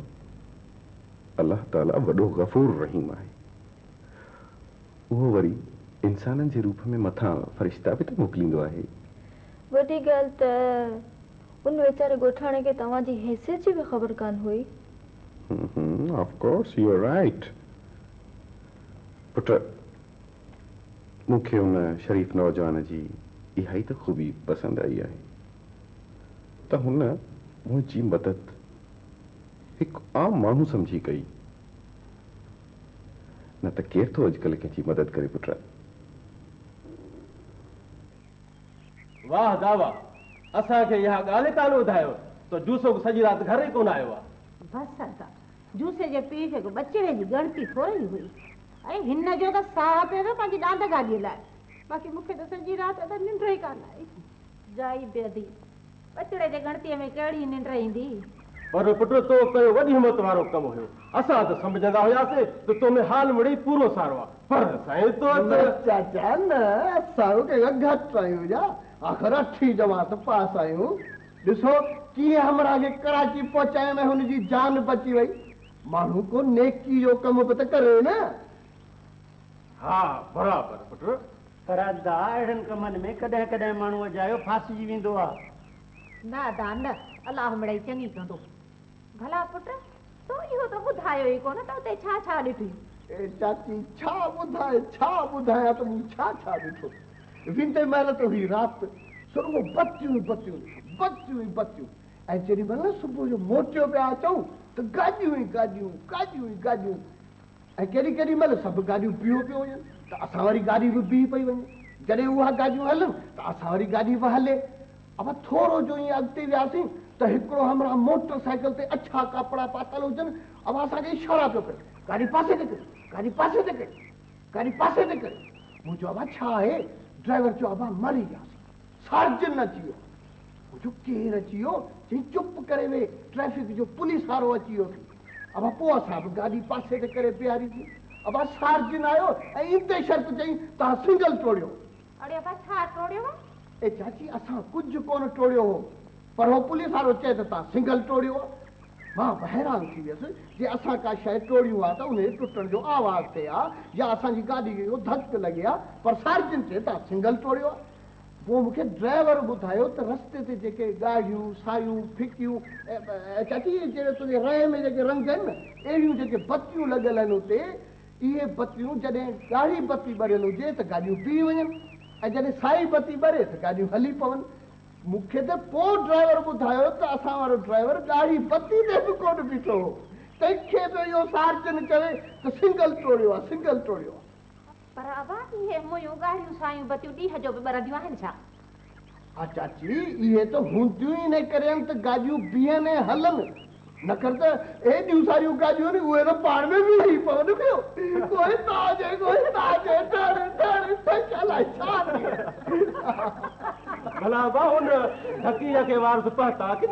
अलाह ताला वॾो गफ़ूर रहीम आहे, उहो वरी इंसाननि जे रूप में मथां फ़रिश्ता बि त मोकिलींदो आहे। वॾी ॻाल्हि त उन वीचारे ॻोठाणे खे तव्हांजी हैसियत जी बि ख़बर कान हुई। Of course you are right. पुट, मूंखे उन शरीफ़ नौजवान जी इहा ई त ख़ूबी पसंदि आई आहे त हुन मुंहिंजी मदद हिकु आम माण्हू सम्झी कई, न त केरु थो अॼुकल्ह कंहिंजी मदद करे। पुट वाह दावा, असांखे इहा ॻाल्हि कान ॿुधायो त जूसो सॼी राति घर ई कोन आयो आहे। बसि असां जूसे जे पीउ खे बचिड़े जी गणती थोरी हुई, ऐं हिन जो त साह पियो न पंहिंजी ॾांद गाॾीअ लाइ, बाक़ी मूंखे त सॼी राति त निंड ई कान आई। जाई बेदी, बचिड़े जे गणतीअ में कहिड़ी निंड ईंदी। पर पुट, तो कयो वॾी हिमत वारो कमु हुयो, असां त सम्झंदा हुयासीं त तो में हाल मिड़ई पूरो सारो आहे, पर साईं तो चाचा न, असां घटि आहियूं जा, आख़िर 8 जमात पास आहियूं। ॾिसो कीअं हमरा खे कराची पहुचाइण में हुनजी जान बची वई, माण्हू को नेकी जो कमु बि त करे न। हा बराबरि पुट, पर अहिड़नि कमनि में कॾहिं कॾहिं माण्हू अजायो फासिजी वेंदो आहे। न दा न, अलाह मिड़ई चङी कंदो। भला पुट, तो इहो त ॿुधायो ई कोन त उते छा छा ॾिठी? चाची छा ॿुधायां त मूं छा ॾिठो। विंदे महिल त हुई राति, सुबुह बतियूं बतियूं बतियूं ई बतियूं, ऐं जेॾी महिल सुबुह जो मोटियो पिया अचूं त गाॾियूं ई गाॾियूं गाॾियूं ई गाॾियूं, ऐं केॾी केॾी महिल सभु गाॾियूं बीहो पियो वञनि त असां वरी गाॾी बि बीह पई वञे, जॾहिं उहा गाॾियूं हलनि त असां वरी गाॾी बि हले। अब थोरो जो ईअं अॻिते वियासीं त हिकिड़ो हमरा मोटरसाइकिल ते अच्छा कपिड़ा पातल हुजनि। अब असांखे इशारा पियो करे, गाॾी पासे ते करे, गाॾी पासे ते करे, गाॾी पासे ते करे। मूं चयो अबा छा आहे? ड्राइवर चयो अबा मरी वियासीं, सार्जन अची वियो। मूं चयो केरु अची वियो? चई चुप करे वे, ट्रैफिक जो पुलिस वारो अची वियो। अब पोइ असां बि गाॾी पासे ते करे बीहारीसीं। अब सार्जन आयो ऐं इंते शर्त चई तव्हां सिंगल टोड़ियो। अरे अबा छा टोड़ियो? ए चाची असां कुझु कोन टोड़ियो हो, पर हो पुलिस वारो चए त तव्हां सिंगल टोड़ियो। मां हैरान थी वियसि जे असां का शइ टोड़ियूं आहे त उन टुटण जो आवाज़ थिए आहे या असांजी गाॾी खे धक लॻे आहे, पर सार्जन चए तव्हां सिंगल टोड़ियो आहे। पोइ मूंखे ड्राइवर ॿुधायो त रस्ते ते जेके गाड़ियूं सायूं फिकियूं चाची जहिड़े तुंहिंजे रए में जेके रंग आहिनि न, अहिड़ियूं जेके बतियूं लॻल आहिनि उते, इहे बतियूं जॾहिं ॻाढ़ी बती ॿरियल हुजे त गाॾियूं पी वञनि ऐं जॾहिं साई बती ॿरे त गाॾियूं हली पवनि। मूंखे त पोइ ड्राइवर ॿुधायो त असां वारो ड्राइवर ॻाढ़ी बती ते बि कोन बीठो हो, तंहिंखे बि इहो सार्जन चवे त सिंगल टोड़ियो आहे, सिंगल टोड़ियो आहे। पर अबा इहे मुयूं ॻाढ़ियूं सायूं बतियूं ॾींहं जो बि ॿरंदियूं आहिनि छा? हा चाची इहे त हूंदियूं ई न करे त गाॾियूं बीहनि ऐं हलनि, न कर त एॾियूं सारियूं गाॾियूं आहिनि उहे त पाण में बि हली पवनि पियो। कोई ताजे भला अबा हुन धकीअ खे वारस पहुता की न?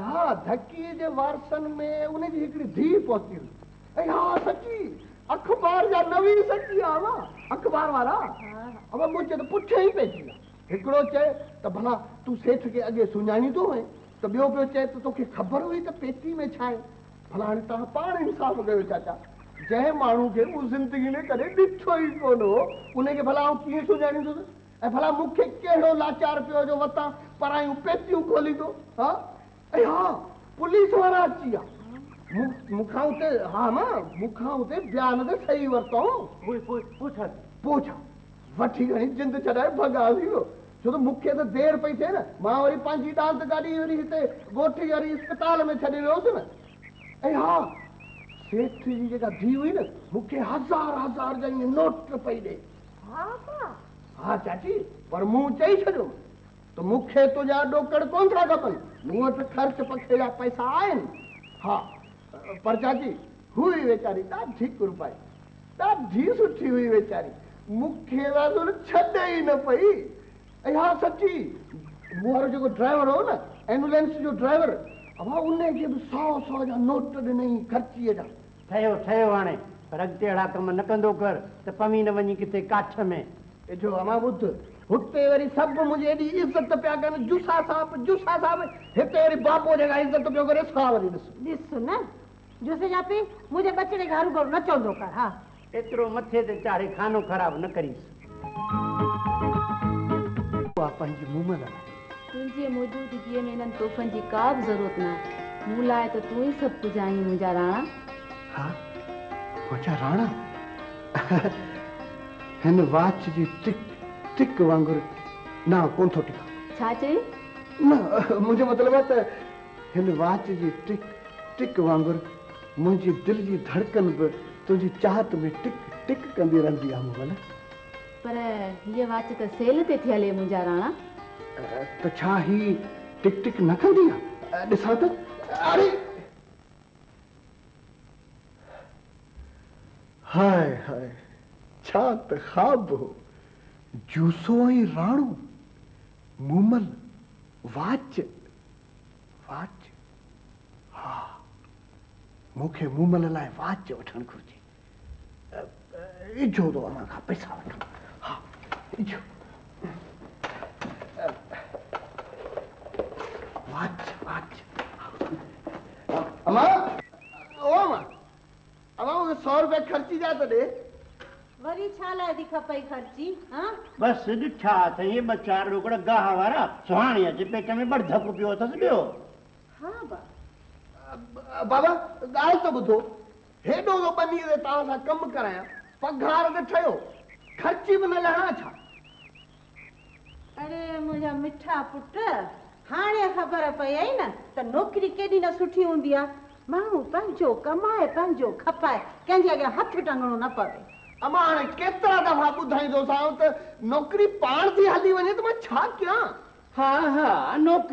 हा धकीअ जे वारसनि में उनजी हिकिड़ी धीउ पहुती हुई। ऐं हा सची अख़बार जा नवीं सची आहे अख़बार वारा। अब मूंखे त पुठियां ई पइजी विया। हिकिड़ो चए त भला तूं सेठ खे अॻे सुञाणींदो हुए, त ॿियो पियो चए त तोखे ख़बर हुई त पेटी में छा आहे। भला हाणे तव्हां पाण इंसाफ़ कयो चाचा, जंहिं माण्हू खे मूं ज़िंदगी में कॾहिं ॾिठो ई कोन हो उनखे भला आउं कीअं सुञाणींदुसि? ऐं भला मूंखे कहिड़ो लाचार पियो जो वतां परायूं पेटियूं खोलींदो? हा ऐं हा पुलिस वारा अची विया मूंखां उते। हा न मूंखां उते बयान ते सही वरितो। पोइ छा वठी खणी जिंद छॾाए भॻा थी वियो, छो त मूंखे त देरि पई थिए न। मां वरी पंहिंजी डांस गाॾी वरी हिते ॻोठी वारी अस्पताल में छॾे वियोसि न। ऐं हा सेठ जी जेका धीउ हुई न मूंखे हज़ार हज़ार जा ईअं नोट पई ॾे। हा चाची, पर मूं चई छॾियो त मूंखे तुंहिंजा ॾोकड़ कोन था खपनि, मूं वटि ख़र्च पखे जा पैसा आहिनि। हा पर चाची हुई वीचारी ॾाढी कुरपाई, ॾाढी सुठी हुई वीचारी, मूंखे छॾे ई न पई। ऐं हा सची मूं वारो जेको ड्राइवर हो न एम्बुलेंस जो ड्राइवर, अबा उनखे बि 100 जा नोट ॾिनई ख़र्चीअ जा। ठहियो हाणे, पर अॻिते अहिड़ा कम न कंदो कर त पमी न वञी किथे काठ में। ॾिठो अमा ॿुध, हुते वरी सभु मुंहिंजी एॾी इज़त पिया कनि, जुसा साहिब हिते वरी बाबो जेका इज़त पियो करे सा वरी ॾिस न जुसे जा पी मुंहिंजे बचड़े घरु घरु न चवंदो कर। हा एतिरो मथे ते चाढ़े खानो ख़राब न करीस। पंहिंजी मूमल तुंहिंजे मौजूदगीअ में इन्हनि तोहफ़नि जी का बि ज़रूरत न आहे। मूं लाइ त तूं ई सभु कुझु आहीं मुंहिंजा राणा। हा मुंहिंजा राणा हिन वाच जी टिक टिक वांगुरु न कोन थो टिका। छा चई? न मुंहिंजो मतिलबु आहे त हिन वाच जी टिक टिक वांगुरु मुंहिंजी दिलि जी धड़कन बि तुंहिंजी चाहत में टिक टिक कंदी रहंदी आहे मूमल। पर हीअ वाच त सेल ते थी हले मुंहिंजा राणा। त छा ही टिक टिक न कंदी आहे? ॾिसां त। अरे हाय हाय छा त ख़्वाब हो, जूसो ऐं राणो मूमल वाच वाच। हा मूंखे मूमल लाइ वाच वठणु घुरिजे। इजो थो अमां खां पैसा वठो। हा इजो वाच वाच। अमां ओ अमां मूंखे 100 रुपया ख़र्ची जा त ॾे। वरी छा लाइ थी खपई ख़र्ची? हा बस ॾिठा त इहे 2-4 ॾोकड़ गाह वारा सुहाणीअ जे पेट में बड़धक पियो अथसि ॿियो। हा बाबा ॻाल्हि त ॿुधो, हेॾो थो बनीअ ते तव्हां सां कमु करायां, पघार त ठहियो, ख़र्ची बि न लहणा छा? अरे मुंहिंजा मिठा पुट, हाणे ख़बर पई आई न त नौकिरी केॾी न सुठी हूंदी आहे। माण्हू पंहिंजो कमाए पंहिंजो खपाए, कंहिंजे अॻियां हथु टंगणो न पवे। अमां हाणे केतिरा दफ़ा ॿुधाईंदोसांव त नौकिरी पाण थी हली वञे त मां छा कयां? हाँ हाँ नौकरी